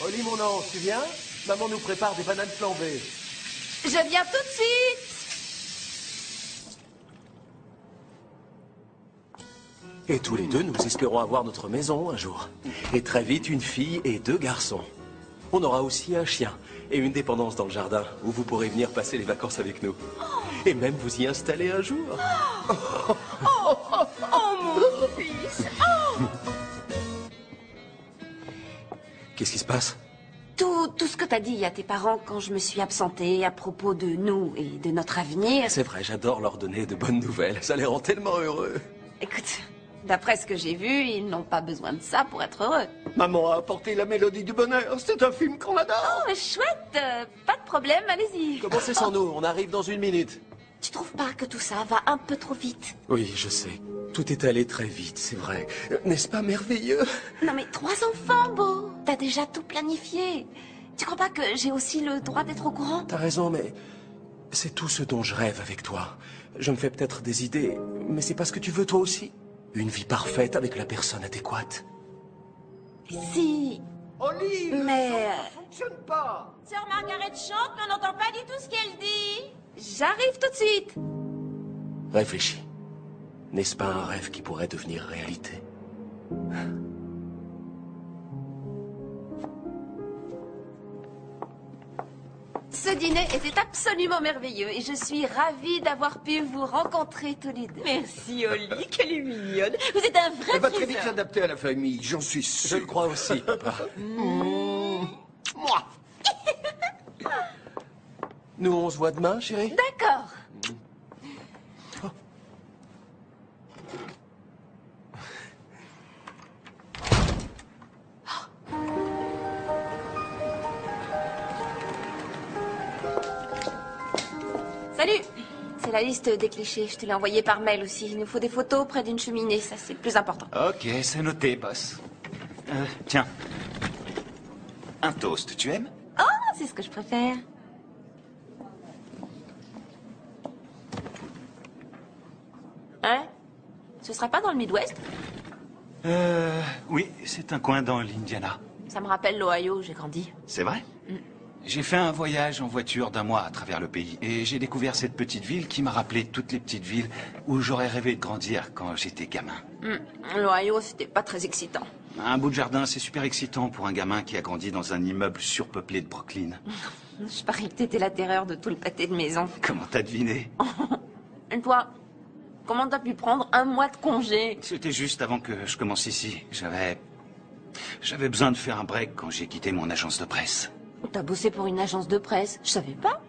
Oli, mon ange, tu viens? Maman nous prépare des bananes flambées. Je viens tout de suite. Et tous les deux, nous espérons avoir notre maison un jour. Et très vite, une fille et 2 garçons. On aura aussi un chien et une dépendance dans le jardin où vous pourrez venir passer les vacances avec nous. Et même vous y installer un jour. Oh, mon fils. Qu'est-ce qui se passe? Tout ce que t'as dit à tes parents quand je me suis absentée à propos de nous et de notre avenir. C'est vrai, j'adore leur donner de bonnes nouvelles. Ça les rend tellement heureux. Écoute, d'après ce que j'ai vu, ils n'ont pas besoin de ça pour être heureux. Maman a apporté la mélodie du bonheur. C'est un film qu'on adore. Oh, chouette, pas de problème, allez-y. Commencez sans nous, on arrive dans 1 minute. Tu trouves pas que tout ça va un peu trop vite? Oui, je sais. Tout est allé très vite, c'est vrai. N'est-ce pas merveilleux? Non mais 3 enfants, Beau. T'as déjà tout planifié. Tu crois pas que j'ai aussi le droit d'être au courant? T'as raison, mais c'est tout ce dont je rêve avec toi. Je me fais peut-être des idées, mais c'est pas ce que tu veux toi aussi. Une vie parfaite avec la personne adéquate. Si... Oli, Mais... ça ne fonctionne pas. Sœur Margaret chante, mais on n'entend pas du tout ce qu'elle dit. J'arrive tout de suite. Réfléchis. N'est-ce pas un rêve qui pourrait devenir réalité? Ce dîner était absolument merveilleux et je suis ravie d'avoir pu vous rencontrer tous les deux. Merci, Oli, qu'elle est mignonne. Vous êtes un vrai Elle va très vite trésor. s'adapter à la famille, j'en suis Je sûr. le crois aussi, papa. Moi. Nous, on se voit demain, chérie? D'accord. Salut. C'est la liste des clichés. Je te l'ai envoyé par mail aussi. Il nous faut des photos près d'une cheminée. Ça, c'est le plus important. Ok, c'est noté, boss. Tiens. Un toast, tu aimes? Oh, c'est ce que je préfère. Hein? Ce serait pas dans le Midwest? Oui, c'est un coin dans l'Indiana. Ça me rappelle l'Ohio où j'ai grandi. C'est vrai? J'ai fait un voyage en voiture d'1 mois à travers le pays et j'ai découvert cette petite ville qui m'a rappelé toutes les petites villes où j'aurais rêvé de grandir quand j'étais gamin. L'Ohio, c'était pas très excitant. Un bout de jardin, c'est super excitant pour un gamin qui a grandi dans un immeuble surpeuplé de Brooklyn. Je parie que t'étais la terreur de tout le pâté de maison. Comment t'as deviné? Et toi, comment t'as pu prendre 1 mois de congé? C'était juste avant que je commence ici. J'avais besoin de faire un break quand j'ai quitté mon agence de presse. T'as bossé pour une agence de presse, je savais pas.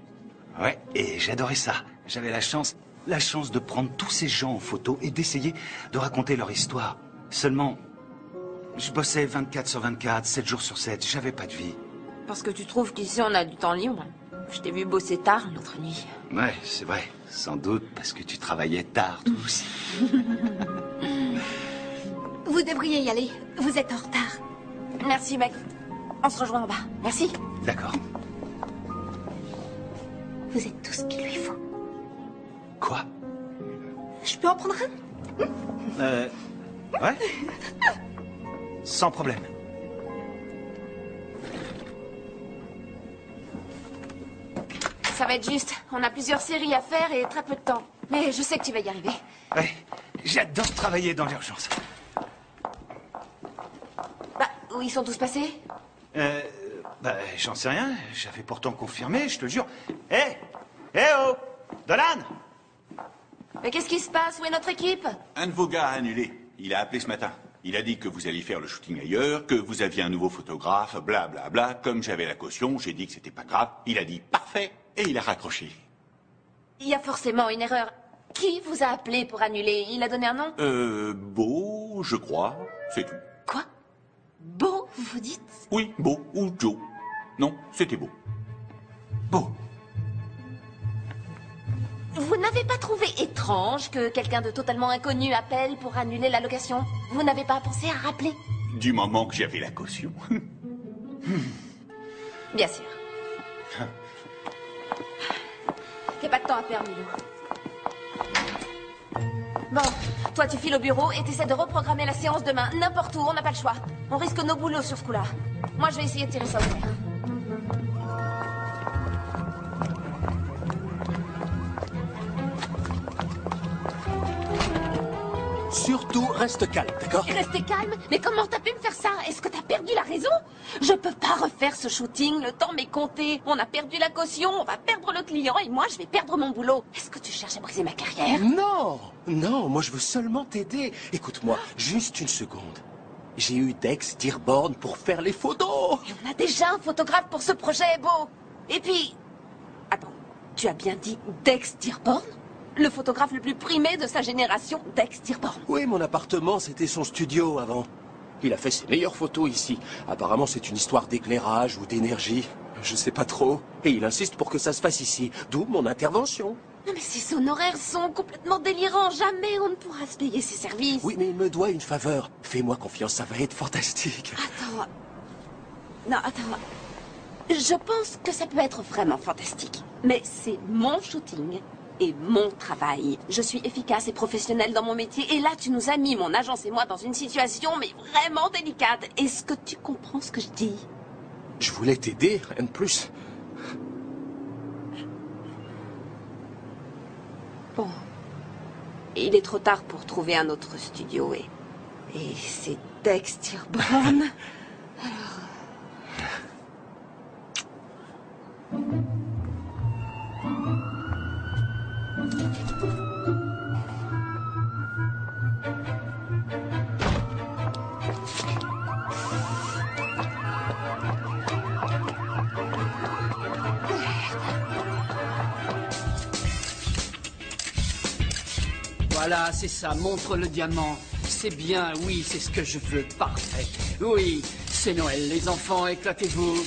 Ouais, et j'adorais ça. J'avais la chance de prendre tous ces gens en photo et d'essayer de raconter leur histoire. Seulement, je bossais 24/24, 7 jours sur 7, j'avais pas de vie. Parce que tu trouves qu'ici on a du temps libre. Je t'ai vu bosser tard l'autre nuit. Ouais, c'est vrai. Sans doute parce que tu travaillais tard, toi aussi. Vous devriez y aller. Vous êtes en retard. Merci, mec. On se rejoint en bas. Merci. D'accord. Vous êtes tout ce qu'il lui faut. Quoi? Je peux en prendre un? Ouais? Sans problème. Ça va être juste. On a plusieurs séries à faire et très peu de temps. Mais je sais que tu vas y arriver. Ouais, j'adore travailler dans l'urgence. Bah, où ils sont tous passés? J'en sais rien. J'avais pourtant confirmé, je te jure. Hé! Oh! Dolan! Mais qu'est-ce qui se passe? Où est notre équipe? Un de vos gars a annulé. Il a appelé ce matin. Il a dit que vous alliez faire le shooting ailleurs, que vous aviez un nouveau photographe, blablabla. Bla, bla. Comme j'avais la caution, j'ai dit que c'était pas grave. Il a dit parfait et il a raccroché. Il y a forcément une erreur. Qui vous a appelé pour annuler? Il a donné un nom? Beau, je crois, c'est tout. Quoi? Beau, vous dites? Oui, Beau ou Joe. Non, c'était Beau. Beau. Vous n'avez pas trouvé étrange que quelqu'un de totalement inconnu appelle pour annuler la location? Vous n'avez pas pensé à rappeler? Du moment que j'avais la caution. Bien sûr. Y a pas de temps à perdre, Milou. Bon, toi tu files au bureau et t'essaies de reprogrammer la séance demain, n'importe où, on n'a pas le choix. On risque nos boulots sur ce coup-là. Moi je vais essayer de tirer ça au clair. Surtout, reste calme, d'accord? Restez calme? Mais comment t'as pu me faire ça? Est-ce que t'as perdu la raison? Je peux pas refaire ce shooting, le temps m'est compté. On a perdu la caution, on va perdre le client et moi je vais perdre mon boulot. Est-ce que tu cherches à briser ma carrière? Non! Non, moi je veux seulement t'aider. Écoute-moi, juste une seconde. J'ai eu Dex Dearborn pour faire les photos. Et on a déjà un photographe pour ce projet, Beau. Et puis... Attends, tu as bien dit Dex Dearborn? Le photographe le plus primé de sa génération, Dex Dearborn. Oui, mon appartement, c'était son studio avant. Il a fait ses meilleures photos ici. Apparemment, c'est une histoire d'éclairage ou d'énergie. Je sais pas trop. Et il insiste pour que ça se fasse ici. D'où mon intervention. Non mais ces honoraires sont complètement délirants. Jamais on ne pourra se payer ses services. Oui, mais il me doit une faveur. Fais-moi confiance, ça va être fantastique. Attends. Non, attends. Je pense que ça peut être vraiment fantastique. Mais c'est mon shooting. Et mon travail. Je suis efficace et professionnelle dans mon métier. Et là, tu nous as mis, mon agence et moi, dans une situation, mais vraiment délicate. Est-ce que tu comprends ce que je dis? Je voulais t'aider, rien de plus. Bon. Il est trop tard pour trouver un autre studio et c'est Dex Dearborn. Alors... Voilà, c'est ça, montre le diamant. C'est bien, oui, c'est ce que je veux, parfait. Oui, c'est Noël, les enfants, éclatez-vous.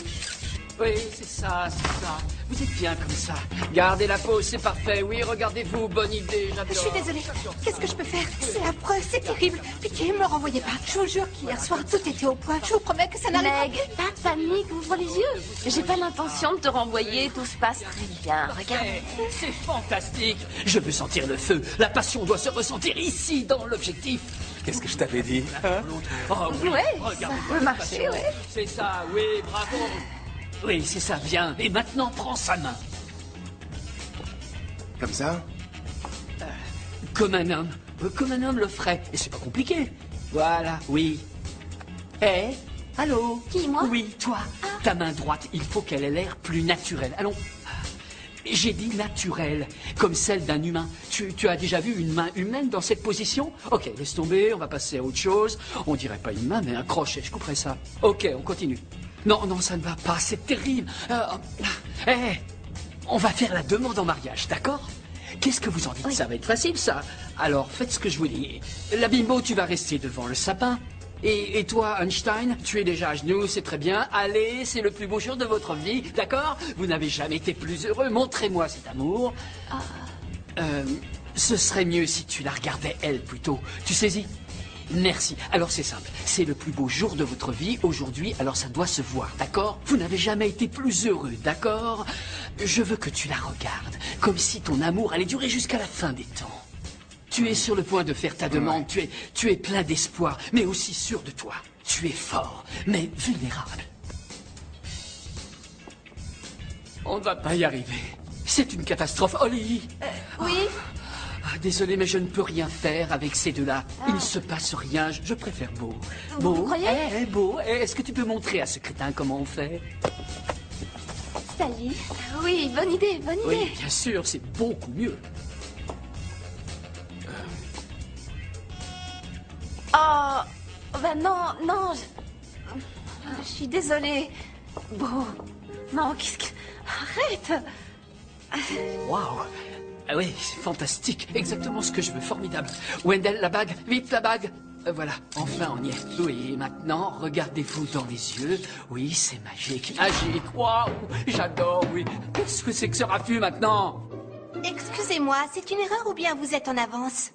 Oui, c'est ça, c'est ça. Vous êtes bien comme ça. Gardez la pose, c'est parfait. Oui, regardez-vous, bonne idée, j'adore. Je suis désolée. Qu'est-ce que je peux faire? C'est affreux, c'est terrible. Pitié, me renvoyez pas. Je vous jure qu'hier soir, tout était au point. Je vous promets que ça n'arrivera Meg, pas de panique, ouvre les yeux. J'ai pas l'intention de te renvoyer, tout se passe très bien. Regarde. C'est fantastique. Je veux sentir le feu. La passion doit se ressentir ici, dans l'objectif. Qu'est-ce que je t'avais dit, hein? Oh, oui, Ouais, regardez ça peut marcher, ouais. C'est ça, oui, bravo. Oui, c'est ça, viens. Et maintenant, prends sa main. Comme ça? Comme un homme. Comme un homme le ferait. Et c'est pas compliqué. Voilà, oui. Eh, allô? Qui, moi? Oui, toi. Ta main droite, il faut qu'elle ait l'air plus naturelle. Allons. J'ai dit naturelle, comme celle d'un humain. Tu as déjà vu une main humaine dans cette position? Ok, laisse tomber, on va passer à autre chose. On dirait pas une main, mais un crochet, je couperai ça. Ok, on continue. Non, non, ça ne va pas, c'est terrible. On va faire la demande en mariage, d'accord? Qu'est-ce que vous en dites? Oui. Ça va être facile, ça. Alors, faites ce que je vous dis. La bimbo, tu vas rester devant le sapin. Et toi, Einstein, tu es déjà à genoux, c'est très bien. Allez, c'est le plus beau jour de votre vie, d'accord? Vous n'avez jamais été plus heureux. Montrez-moi cet amour. Ce serait mieux si tu la regardais, elle, plutôt. Tu saisis? Merci. Alors c'est simple. C'est le plus beau jour de votre vie aujourd'hui, alors ça doit se voir, d'accord? Vous n'avez jamais été plus heureux, d'accord? Je veux que tu la regardes, comme si ton amour allait durer jusqu'à la fin des temps. Tu es sur le point de faire ta demande, tu es plein d'espoir, mais aussi sûr de toi. Tu es fort, mais vulnérable. On ne va pas y arriver. C'est une catastrophe. Ollie! Oui? Désolé, mais je ne peux rien faire avec ces deux-là. Il ne se passe rien. Je préfère Beau. Beau, vous croyez? Beau, est-ce que tu peux montrer à ce crétin comment on fait? Salut. Oui, bonne idée, bonne idée. Oui, bien sûr, c'est beaucoup mieux. Oh, ben non, non. Je suis désolée. Beau. Non, qu'est-ce que... Arrête. Waouh! Ah oui, c'est fantastique. Exactement ce que je veux. Formidable. Wendell, la bague. Vite, la bague. Voilà, enfin on y est. Oui, maintenant, regardez-vous dans les yeux. Oui, c'est magique. Magique, waouh. J'adore, oui. Qu'est-ce que c'est que ce raffut maintenant? Excusez-moi, c'est une erreur ou bien vous êtes en avance?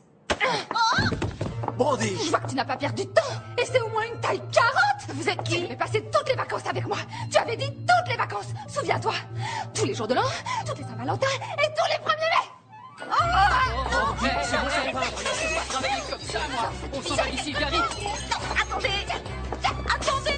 Brandy! Je vois que tu n'as pas perdu de temps. Et c'est au moins une taille 40. Vous êtes qui? Tu avais passé toutes les vacances avec moi. Tu avais dit toutes les vacances. Souviens-toi. Tous les jours de l'an, tous les Saint-Valentin et tous les 1er mai. C'est bon, ça va. On va travailler comme ça, moi. On s'en va d'ici, viens vite. Attendez,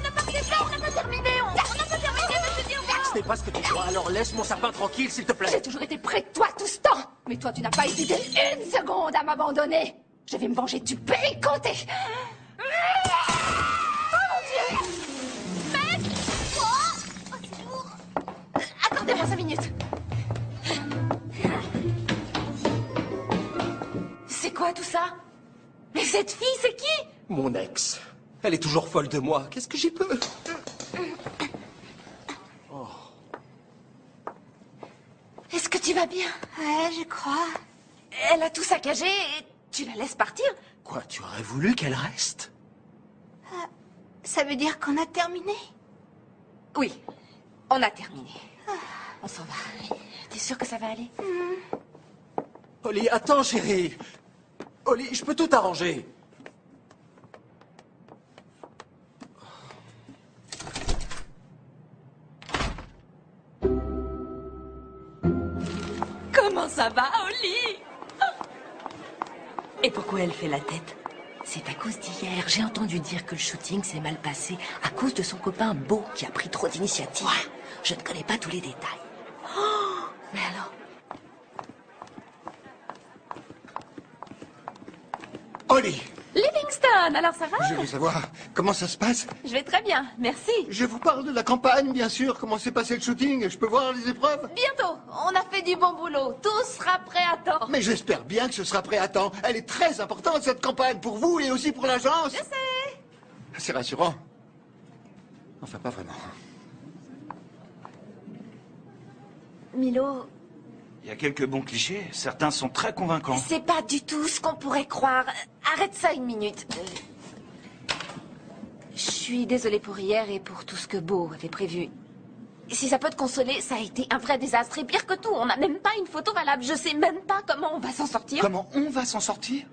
ne partez pas, on n'a pas terminé. On n'a pas terminé, monsieur Dion. Ce n'est pas ce que tu crois, alors laisse mon sapin tranquille, s'il te plaît. J'ai toujours été près de toi tout ce temps. Mais toi, tu n'as pas hésité une seconde à m'abandonner. Je vais me venger du périconté. Oh mon Dieu! Mec! Oh, c'est lourd. Attendez-moi 5 minutes. C'est quoi tout ça? Mais cette fille, c'est qui? Mon ex. Elle est toujours folle de moi. Qu'est-ce que j'y peux? Est-ce que tu vas bien? Ouais, je crois. Elle a tout saccagé et tu la laisses partir? Quoi, tu aurais voulu qu'elle reste? Ça veut dire qu'on a terminé? Oui, on a terminé. On s'en va. T'es sûr que ça va aller? Holly, attends, chérie. Holly, je peux tout arranger. Comment ça va, Holly? Et pourquoi elle fait la tête? C'est à cause d'hier. J'ai entendu dire que le shooting s'est mal passé à cause de son copain Beau qui a pris trop d'initiative. Je ne connais pas tous les détails. Oh, mais alors? Holly, Livingston, alors ça va? je veux savoir comment ça se passe. Je vais très bien, merci. Je vous parle de la campagne, bien sûr. Comment s'est passé le shooting? Je peux voir les épreuves? Bientôt, on a fait du bon boulot. Tout sera prêt à temps. Mais j'espère bien que ce sera prêt à temps. Elle est très importante, cette campagne, pour vous et aussi pour l'agence. Je sais. C'est rassurant. Enfin, pas vraiment. Milo, Il y a quelques bons clichés. Certains sont très convaincants. c'est pas du tout ce qu'on pourrait croire. Arrête ça une minute. Je suis désolée pour hier et pour tout ce que Beau avait prévu. Si ça peut te consoler, ça a été un vrai désastre. Et pire que tout, on n'a même pas une photo valable. Je sais même pas comment on va s'en sortir. Comment on va s'en sortir?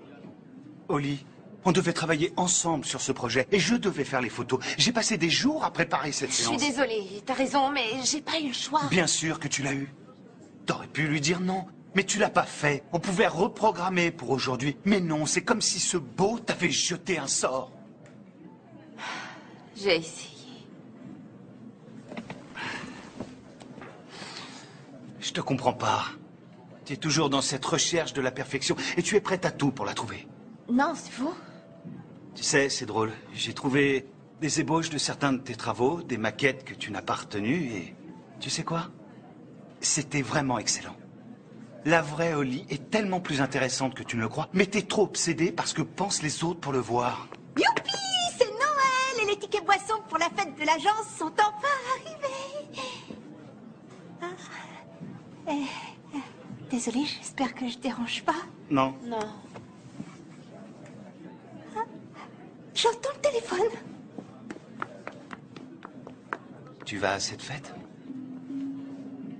Holly, on devait travailler ensemble sur ce projet et je devais faire les photos. J'ai passé des jours à préparer cette Je suis séance. désolée, t'as raison, mais j'ai pas eu le choix. Bien sûr que tu l'as eu. T'aurais pu lui dire non, mais tu l'as pas fait. On pouvait reprogrammer pour aujourd'hui. Mais non, c'est comme si ce Beau t'avait jeté un sort. J'ai essayé. Je te comprends pas. Tu es toujours dans cette recherche de la perfection et tu es prête à tout pour la trouver. Non, c'est faux. Tu sais, c'est drôle. J'ai trouvé des ébauches de certains de tes travaux, des maquettes que tu n'as pas retenues et... Tu sais quoi? C'était vraiment excellent. La vraie Holly est tellement plus intéressante que tu ne le crois, mais t'es trop obsédé par ce que pensent les autres pour le voir. Youpi! C'est Noël et les tickets boissons pour la fête de l'agence sont enfin arrivés. Désolée, j'espère que je dérange pas. Non. Non. J'entends le téléphone. Tu vas à cette fête?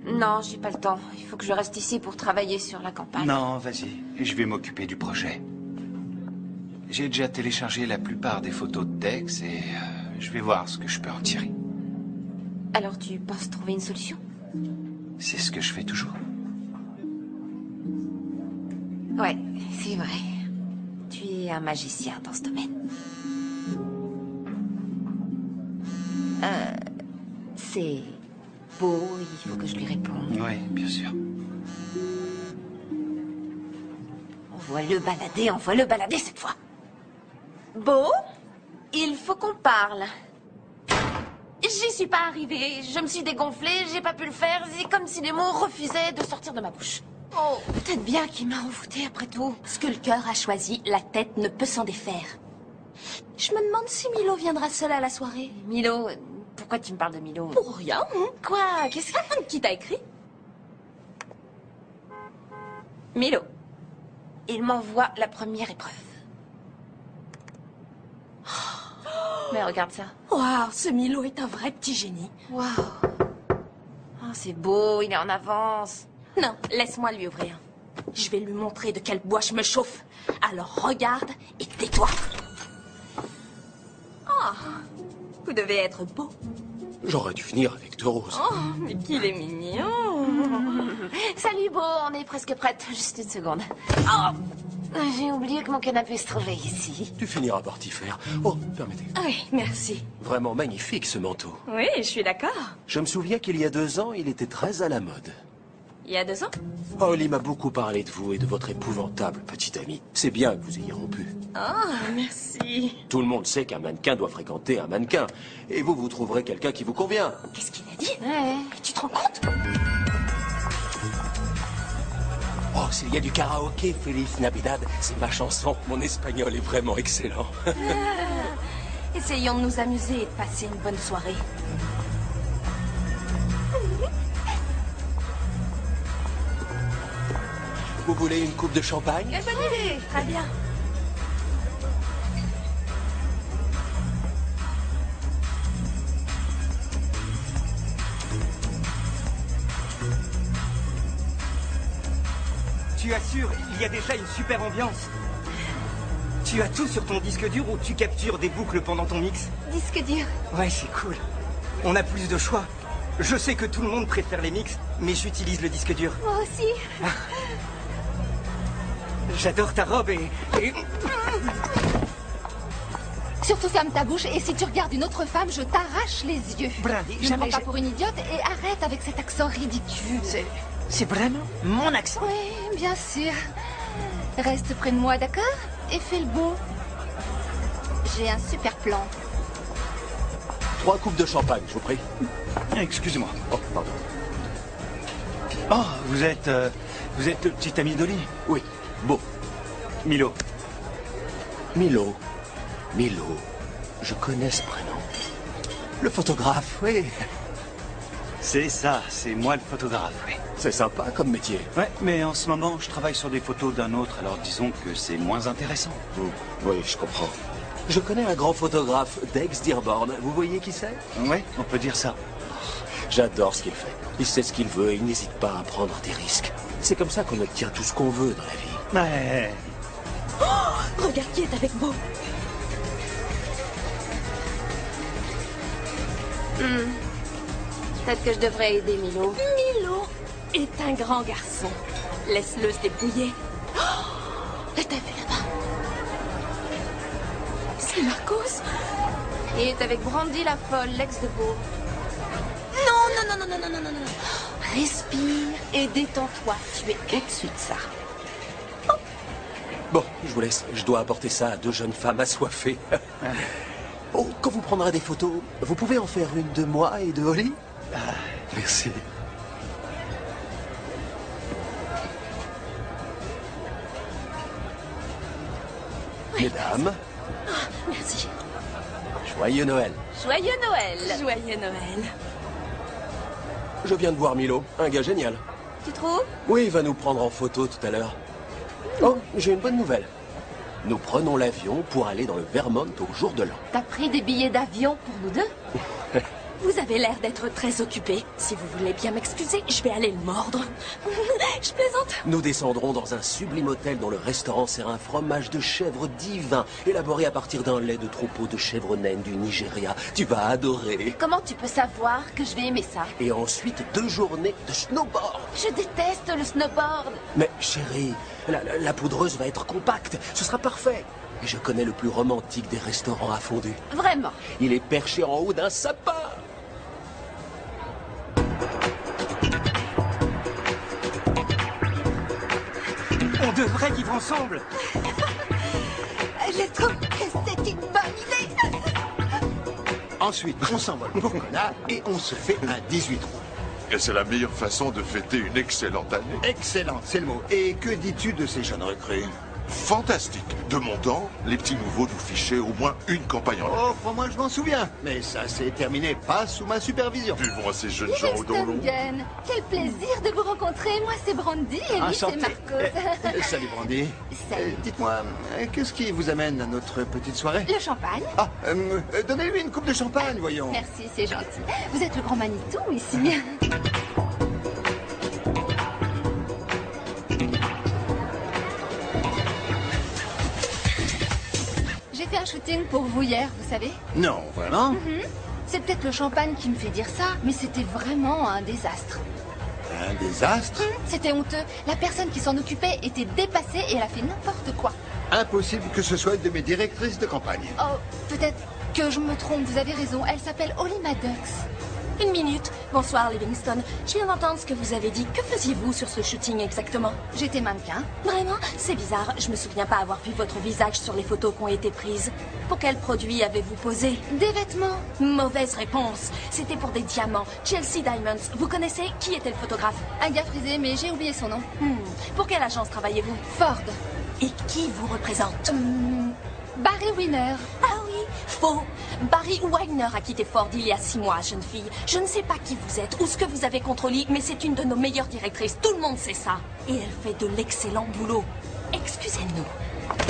Non, j'ai pas le temps. Il faut que je reste ici pour travailler sur la campagne. Non, vas-y. Je vais m'occuper du projet. J'ai déjà téléchargé la plupart des photos de Tex et je vais voir ce que je peux en tirer. Alors tu penses trouver une solution? C'est ce que je fais toujours. Ouais, c'est vrai. Tu es un magicien dans ce domaine. C'est Beau, il faut que je lui réponde. Oui, bien sûr. Envoie-le balader cette fois. Beau, il faut qu'on parle. J'y suis pas arrivée, je me suis dégonflée, j'ai pas pu le faire, c'est comme si les mots refusaient de sortir de ma bouche. Oh, peut-être bien qu'il m'a envoûtée après tout. Ce que le cœur a choisi, la tête ne peut s'en défaire. Je me demande si Milo viendra seul à la soirée. Milo, pourquoi tu me parles de Milo? Pour rien. Quoi? Qu'est-ce que... Qui t'a écrit? Milo, il m'envoie la première épreuve. Mais regarde ça. Waouh, ce Milo est un vrai petit génie. Waouh. Oh, c'est beau, il est en avance. Non, laisse-moi lui ouvrir. Je vais lui montrer de quel bois je me chauffe. Alors regarde et tais-toi. Oh, vous devez être beau. J'aurais dû venir avec deux roses. Oh, mais qu'il est mignon. Salut, Beau, on est presque prête. Juste une seconde. Oh, j'ai oublié que mon canapé se trouvait ici. Tu finiras par t'y faire. Oh, permettez. Oui, merci. Vraiment magnifique ce manteau. Oui, je suis d'accord. Je me souviens qu'il y a 2 ans, il était très à la mode. Il y a 2 ans? Holly m'a beaucoup parlé de vous et de votre épouvantable petite amie. C'est bien que vous ayez rompu. Oh, merci. Tout le monde sait qu'un mannequin doit fréquenter un mannequin. Et vous trouverez quelqu'un qui vous convient. Qu'est-ce qu'il a dit? Ouais. Tu te rends compte? Oh, s'il y a du karaoké, Feliz Navidad, c'est ma chanson. Mon espagnol est vraiment excellent. Essayons de nous amuser et de passer une bonne soirée. Vous voulez une coupe de champagne? Quelle bonne idée! Très bien. Tu assures, il y a déjà une super ambiance. Tu as tout sur ton disque dur ou tu captures des boucles pendant ton mix? Disque dur. Ouais, c'est cool. On a plus de choix. Je sais que tout le monde préfère les mix, mais j'utilise le disque dur. Moi aussi. J'adore ta robe et... Surtout ferme ta bouche et si tu regardes une autre femme, je t'arrache les yeux. Brandy, Je ne prends pas pour une idiote et arrête avec cet accent ridicule. C'est vraiment mon accent? Oui, bien sûr. Reste près de moi, d'accord? Et fais le beau. J'ai un super plan. 3 coupes de champagne, je vous prie. Excusez-moi. Oh, pardon. Oh, vous êtes le petit ami d'Oli? Oui, Beau. Milo. Milo. Je connais ce prénom. Le photographe, oui. C'est ça, c'est moi le photographe, oui. C'est sympa comme métier. Ouais, mais en ce moment, je travaille sur des photos d'un autre, alors disons que c'est moins intéressant. Oui, je comprends. Je connais un grand photographe, Dex Dearborn. Vous voyez qui c'est? Ouais, on peut dire ça. J'adore ce qu'il fait. Il sait ce qu'il veut et il n'hésite pas à prendre des risques. C'est comme ça qu'on obtient tout ce qu'on veut dans la vie. Ouais. Oh, regarde qui est avec Beau. Peut-être que je devrais aider Milo. Milo est un grand garçon. Laisse-le se débrouiller. Oh, là, t'as vu là-bas? C'est Marcos. Il est avec Brandy la folle, l'ex de Beau. Non. Respire et détends-toi. Tu es au-dessus de ça. Bon, je vous laisse. Je dois apporter ça à 2 jeunes femmes assoiffées. Oh, quand vous prendrez des photos, vous pouvez en faire une de moi et de Holly? Merci. Mesdames, Merci. joyeux Noël. Joyeux Noël. Joyeux Noël. Je viens de voir Milo, un gars génial. Tu trouves? Oui, il va nous prendre en photo tout à l'heure. Oh, j'ai une bonne nouvelle. Nous prenons l'avion pour aller dans le Vermont au jour de l'an. T'as pris des billets d'avion pour nous deux? Vous avez l'air d'être très occupé. Si vous voulez bien m'excuser, je vais aller le mordre. Je plaisante. Nous descendrons dans un sublime hôtel dont le restaurant sert un fromage de chèvre divin, élaboré à partir d'un lait de troupeau de chèvres naines du Nigeria. Tu vas adorer. Comment tu peux savoir que je vais aimer ça? Et ensuite, 2 journées de snowboard. Je déteste le snowboard. Mais chérie, la poudreuse va être compacte. Ce sera parfait. Et je connais le plus romantique des restaurants à fondue. Vraiment? Il est perché en haut d'un sapin. On devrait vivre ensemble. Je trouve que c'est une bonne idée. Ensuite, on s'envole pour Kona et on se fait un 18 trous. Et c'est la meilleure façon de fêter une excellente année. Excellent, c'est le mot. Et que dis-tu de ces jeunes recrues? fantastique. De mon temps, les petits nouveaux nous fichaient au moins une campagne en ligne. Oh, pour moi, je m'en souviens. Mais ça s'est terminé pas sous ma supervision. Vivons à ces jeunes gens au dos long. Livingston, quel plaisir de vous rencontrer. Moi, c'est Brandy et lui, c'est Enchanté. Marcos. Salut, Brandy. Salut. Dites-moi, qu'est-ce qui vous amène à notre petite soirée? Le champagne. Ah, donnez-lui une coupe de champagne, voyons. Merci, c'est gentil. Vous êtes le grand Manitou ici. J'ai fait un shooting pour vous hier, vous savez. Non, vraiment? C'est peut-être le champagne qui me fait dire ça, mais c'était vraiment un désastre. Un désastre? C'était honteux. La personne qui s'en occupait était dépassée et elle a fait n'importe quoi. Impossible que ce soit une de mes directrices de campagne. Oh, peut-être que je me trompe, vous avez raison. Elle s'appelle Holly Maddox. Une minute. Bonsoir, Livingston. Je viens d'entendre ce que vous avez dit. Que faisiez-vous sur ce shooting exactement? J'étais mannequin. Vraiment? C'est bizarre. Je me souviens pas avoir vu votre visage sur les photos qui ont été prises. Pour quel produit avez-vous posé? Des vêtements. Mauvaise réponse. C'était pour des diamants. Chelsea Diamonds. Vous connaissez? Qui était le photographe? Un gars frisé, mais j'ai oublié son nom. Pour quelle agence travaillez-vous? Ford. Et qui vous représente? Barry Winner. Ah oui, faux. Barry Weiner a quitté Ford il y a 6 mois, jeune fille. Je ne sais pas qui vous êtes ou ce que vous avez contre Holly, mais c'est une de nos meilleures directrices. Tout le monde sait ça. Et elle fait de l'excellent boulot. Excusez-nous.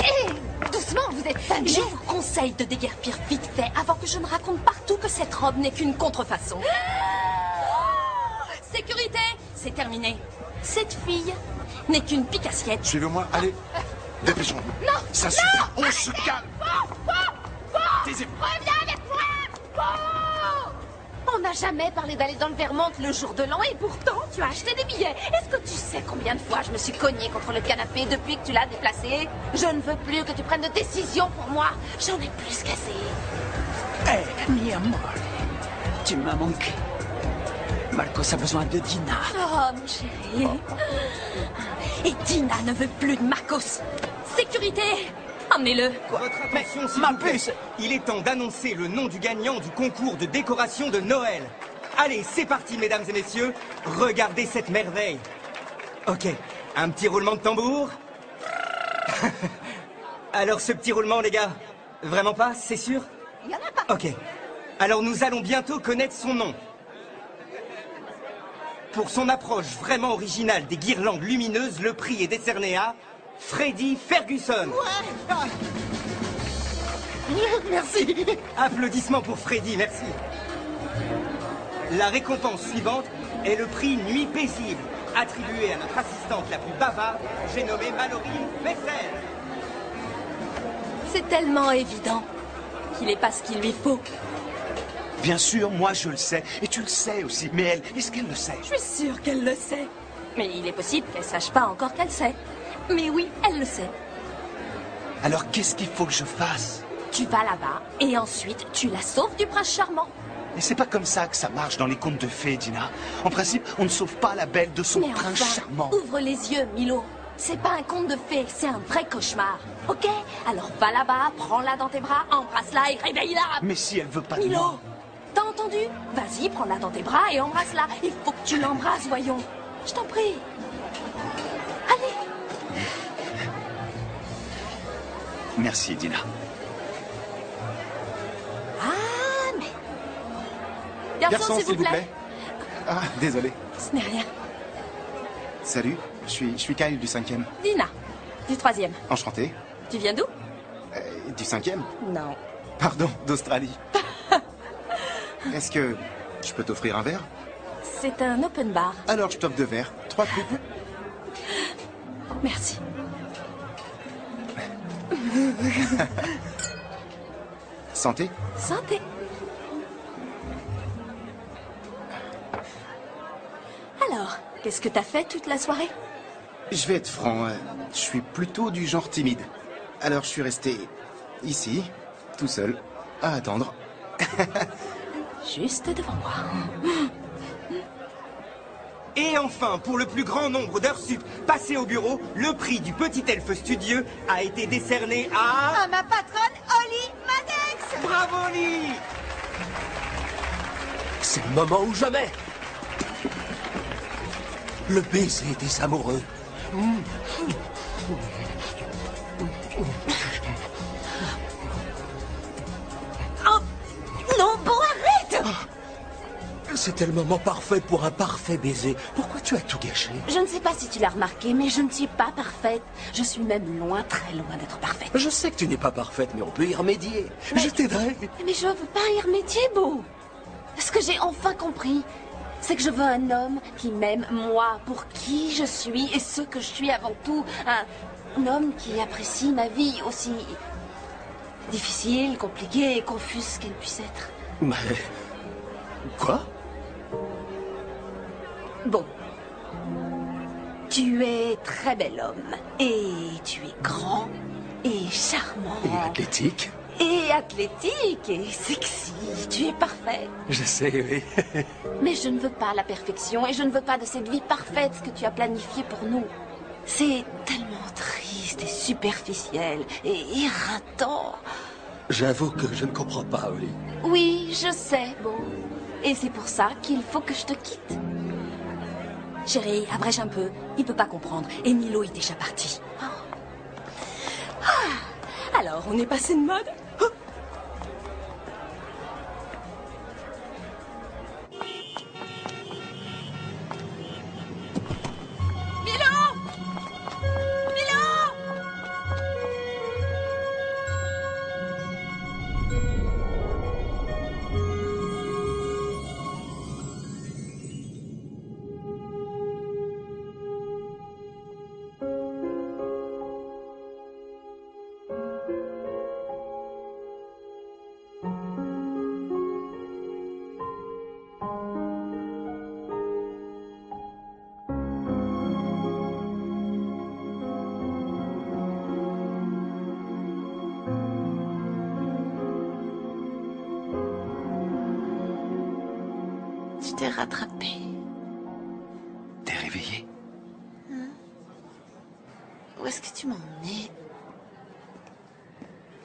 Hé, doucement, vous êtes cinglé. Je vous conseille de déguerpir vite fait avant que je ne raconte partout que cette robe n'est qu'une contrefaçon. Sécurité, c'est terminé. Cette fille n'est qu'une pique-assiette. Suivez-moi, allez. Dépêchons-nous. Non, Ça suffit, on se calme. Taisez-vous. Reviens avec moi. On n'a jamais parlé d'aller dans le Vermont le jour de l'an et pourtant tu as acheté des billets. Est-ce que tu sais combien de fois je me suis cognée contre le canapé depuis que tu l'as déplacé? Je ne veux plus que tu prennes de décisions pour moi. J'en ai plus qu'assez. Hé, mi amor, tu m'as manqué. Marcos a besoin de Dina. Oh, mon chéri. Et Dina ne veut plus de Marcos. Sécurité, emmenez-le. Votre attention, s'il vous plaît. Il est temps d'annoncer le nom du gagnant du concours de décoration de Noël. Allez, c'est parti, mesdames et messieurs. Regardez cette merveille. Ok, un petit roulement de tambour. Alors, ce petit roulement, les gars, vraiment pas, c'est sûr? Il y en a pas. Ok. Alors, nous allons bientôt connaître son nom. Pour son approche vraiment originale des guirlandes lumineuses, le prix est décerné à Freddy Ferguson. Merci. Applaudissements pour Freddy, merci. La récompense suivante est le prix Nuit paisible, attribué à notre assistante la plus bavarde, j'ai nommé Mallory Messel. C'est tellement évident qu'il n'est pas ce qu'il lui faut. Bien sûr, moi je le sais, et tu le sais aussi, mais elle, est-ce qu'elle le sait? Je suis sûre qu'elle le sait. Mais il est possible qu'elle sache pas encore qu'elle sait. Mais oui, elle le sait. Alors qu'est-ce qu'il faut que je fasse? Tu vas là-bas et ensuite tu la sauves du prince charmant. Et c'est pas comme ça que ça marche dans les contes de fées, Dina. En principe, on ne sauve pas la belle de son Mais prince enfin, charmant. ouvre les yeux, Milo. C'est pas un conte de fées, c'est un vrai cauchemar. Ok? Alors va là-bas, prends-la dans tes bras, embrasse-la et réveille-la. Mais si elle veut pas de Milo, moi... t'as entendu? Vas-y, prends-la dans tes bras et embrasse-la. Il faut que tu l'embrasses, voyons. Je t'en prie. Allez. Merci, Dina. Ah, mais... Garçon, s'il vous plaît. Ah, désolé. Ce n'est rien. Salut, je suis Kyle du 5e. Dina, du 3e. Enchanté. Tu viens d'où? Du 5e? Non. Pardon, d'Australie. Est-ce que je peux t'offrir un verre? C'est un open bar. Alors je t'offre 2 verres, 3 coupes. Merci. Santé. Santé. Alors, qu'est-ce que t'as fait toute la soirée? Je vais être franc, je suis plutôt du genre timide. Alors je suis resté ici, tout seul, à attendre. Juste devant moi. Et enfin, pour le plus grand nombre d'heures sup passées au bureau, le prix du petit elfe studieux a été décerné à... À ma patronne, Holly Maddox. Bravo, Holly! C'est le moment ou jamais. Le baiser des amoureux. Oh, non, bon, arrête! C'était le moment parfait pour un parfait baiser. Pourquoi tu as tout gâché? Je ne sais pas si tu l'as remarqué, mais je ne suis pas parfaite. Je suis même loin, très loin d'être parfaite. Je sais que tu n'es pas parfaite, mais on peut y remédier. Je t'aiderai. Mais je veux pas y remédier, Beau. Ce que j'ai enfin compris, c'est que je veux un homme qui m'aime, moi, pour qui je suis et ce que je suis avant tout. Un homme qui apprécie ma vie aussi difficile, compliquée et confuse qu'elle puisse être. Mais... Quoi? Bon. Tu es très bel homme. Et tu es grand et charmant. Et athlétique. Et athlétique et sexy. Tu es parfait. Je sais, oui. Mais je ne veux pas la perfection et je ne veux pas de cette vie parfaite que tu as planifiée pour nous. C'est tellement triste et superficiel et éreintant. J'avoue que je ne comprends pas, Oli. Oui, je sais, Beau. Et c'est pour ça qu'il faut que je te quitte. Chérie, abrège un peu. Il peut pas comprendre. Et Milo est déjà parti. Ah, alors, on est passé de mode? Tu t'es rattrapé. T'es réveillé? Où est-ce que tu m'as emmené?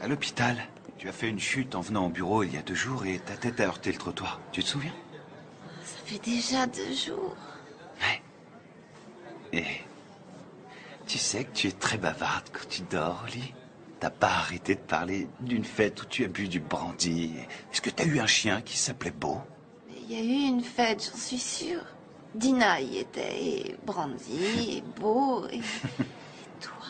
À l'hôpital. Tu as fait une chute en venant au bureau il y a 2 jours et ta tête a heurté le trottoir. Tu te souviens? Ça fait déjà 2 jours. Et tu sais que tu es très bavarde quand tu dors, Oli. T'as pas arrêté de parler d'une fête où tu as bu du brandy. Est-ce que t'as eu un chien qui s'appelait Beau? Il y a eu une fête, j'en suis sûre. Dina y était, et Brandy, et Beau, et toi.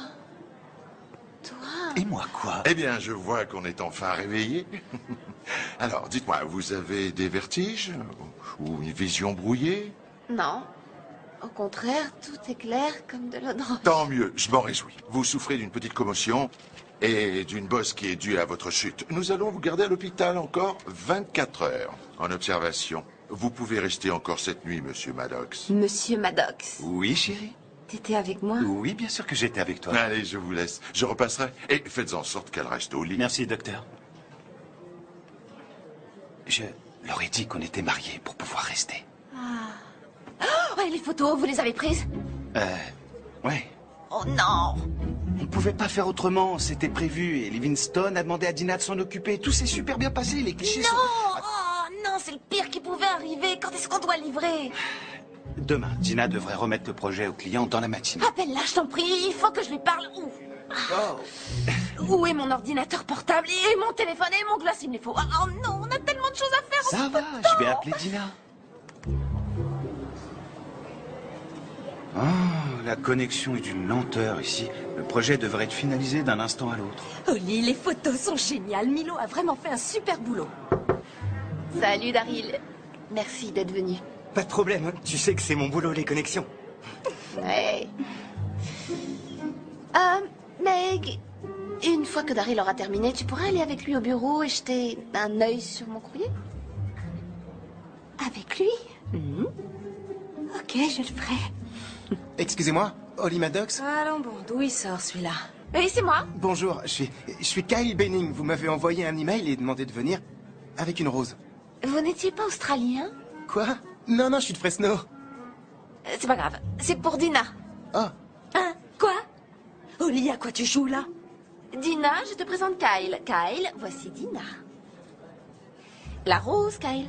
Toi. Et moi quoi? Eh bien, je vois qu'on est enfin réveillé. Alors, dites-moi, vous avez des vertiges? Ou une vision brouillée? Non. Au contraire, tout est clair comme de l'eau de roche. Tant mieux, je m'en réjouis. Vous souffrez d'une petite commotion et d'une bosse qui est due à votre chute. Nous allons vous garder à l'hôpital encore 24 heures en observation. Vous pouvez rester encore cette nuit, monsieur Maddox. Monsieur Maddox. Oui, chérie? T'étais avec moi? Oui, bien sûr que j'étais avec toi. Allez, je vous laisse. Je repasserai. Et faites en sorte qu'elle reste au lit. Merci, docteur. Je leur ai dit qu'on était mariés pour pouvoir rester. Oh, et les photos, vous les avez prises? Ouais. Oh non! On pouvait pas faire autrement, c'était prévu. Et Livingstone a demandé à Dina de s'en occuper. Tout s'est super bien passé, les clichés sont... Oh non, c'est le pire qui pouvait arriver. Quand est-ce qu'on doit livrer? Demain, Dina devrait remettre le projet au client dans la matinée. Appelle-la, je t'en prie, il faut que je lui parle. Où est mon ordinateur portable et mon téléphone et mon gloss, il me les faut. Oh non, on a tellement de choses à faire. Ça va, je vais appeler Dina. Oh, la connexion est d'une lenteur ici. Le projet devrait être finalisé d'un instant à l'autre. Oli, les photos sont géniales. Milo a vraiment fait un super boulot. Salut Daryl. Merci d'être venu. Pas de problème, hein. Tu sais que c'est mon boulot, les connexions. Ouais. Meg, une fois que Daryl aura terminé, tu pourras aller avec lui au bureau et jeter un œil sur mon courrier? Avec lui? Ok, je le ferai. Excusez-moi, Oli Maddox? Allons bon, d'où il sort celui-là? Oui, c'est moi. Bonjour, je suis Kyle Benning. Vous m'avez envoyé un email et demandé de venir avec une rose. Vous n'étiez pas australien? Quoi? Non, non, je suis de Fresno. C'est pas grave, c'est pour Dina. Oh. Hein? Quoi? Oli, à quoi tu joues là? Dina, je te présente Kyle. Kyle, voici Dina. La rose, Kyle.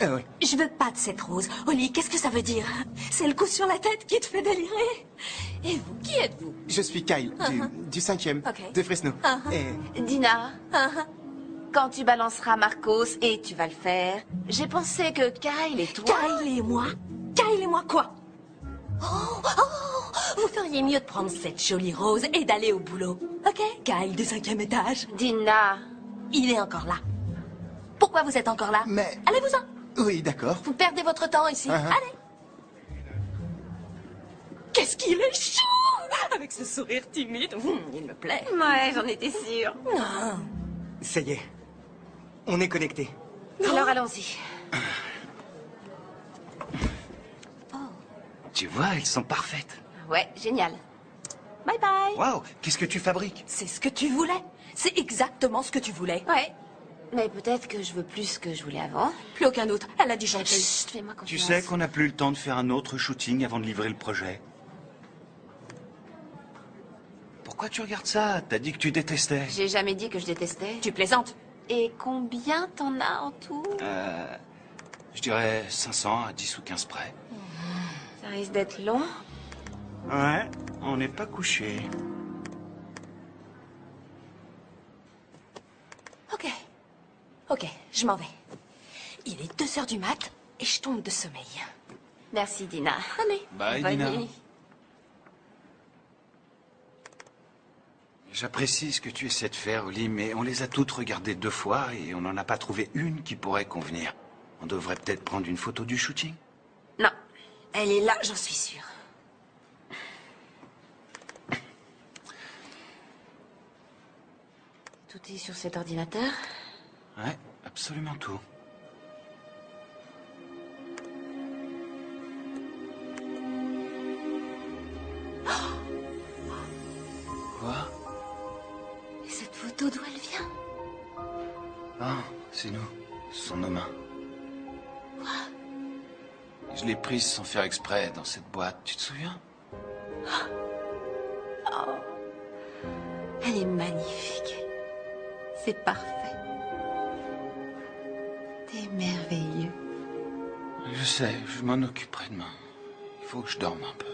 Ah oui. Je veux pas de cette rose. Oli, qu'est-ce que ça veut dire? C'est le coup sur la tête qui te fait délirer? Et vous, qui êtes-vous? Je suis Kyle, du 5e, Ok. de Fresno. Et Dina, quand tu balanceras Marcos, et tu vas le faire, j'ai pensé que Kyle et toi... Kyle et moi? Kyle et moi quoi? Vous feriez mieux de prendre cette jolie rose et d'aller au boulot. Ok? Kyle du 5e étage. Dina... Il est encore là. Pourquoi vous êtes encore là? Mais... Allez-vous-en. Oui, d'accord. Vous perdez votre temps ici. Allez. Qu'est-ce qu'il est chou! Avec ce sourire timide. Il me plaît. Ouais, j'en étais sûre. Non. Ça y est. On est connectés. Alors allons-y. Tu vois, elles sont parfaites. Ouais, génial. Bye bye. Waouh, qu'est-ce que tu fabriques? C'est ce que tu voulais. C'est exactement ce que tu voulais. Ouais. Mais peut-être que je veux plus que je voulais avant. Plus aucun doute. Elle a dit gentil. Chut, fais-moi confiance. Tu sais qu'on n'a plus le temps de faire un autre shooting avant de livrer le projet. Pourquoi tu regardes ça? T'as dit que tu détestais. J'ai jamais dit que je détestais. Tu plaisantes. Et combien t'en as en tout? Je dirais 500 à 10 ou 15 près. Ça risque d'être long. Ouais, on n'est pas couché. Ok, je m'en vais. Il est 2h du mat et je tombe de sommeil. Merci, Dina. Allez. Bye, Bonne Dina. nuit. J'apprécie ce que tu essaies de faire, Oli, mais on les a toutes regardées 2 fois et on n'en a pas trouvé une qui pourrait convenir. On devrait peut-être prendre une photo du shooting. Non, elle est là, j'en suis sûre. Tout est sur cet ordinateur? Ouais, absolument tout. Quoi? Et cette photo, d'où elle vient? Ah, c'est nous. Ce sont nos mains. Je l'ai prise sans faire exprès dans cette boîte, tu te souviens? Oh. Elle est magnifique. C'est parfait. T'es merveilleux. Je sais, je m'en occuperai demain. Il faut que je dorme un peu.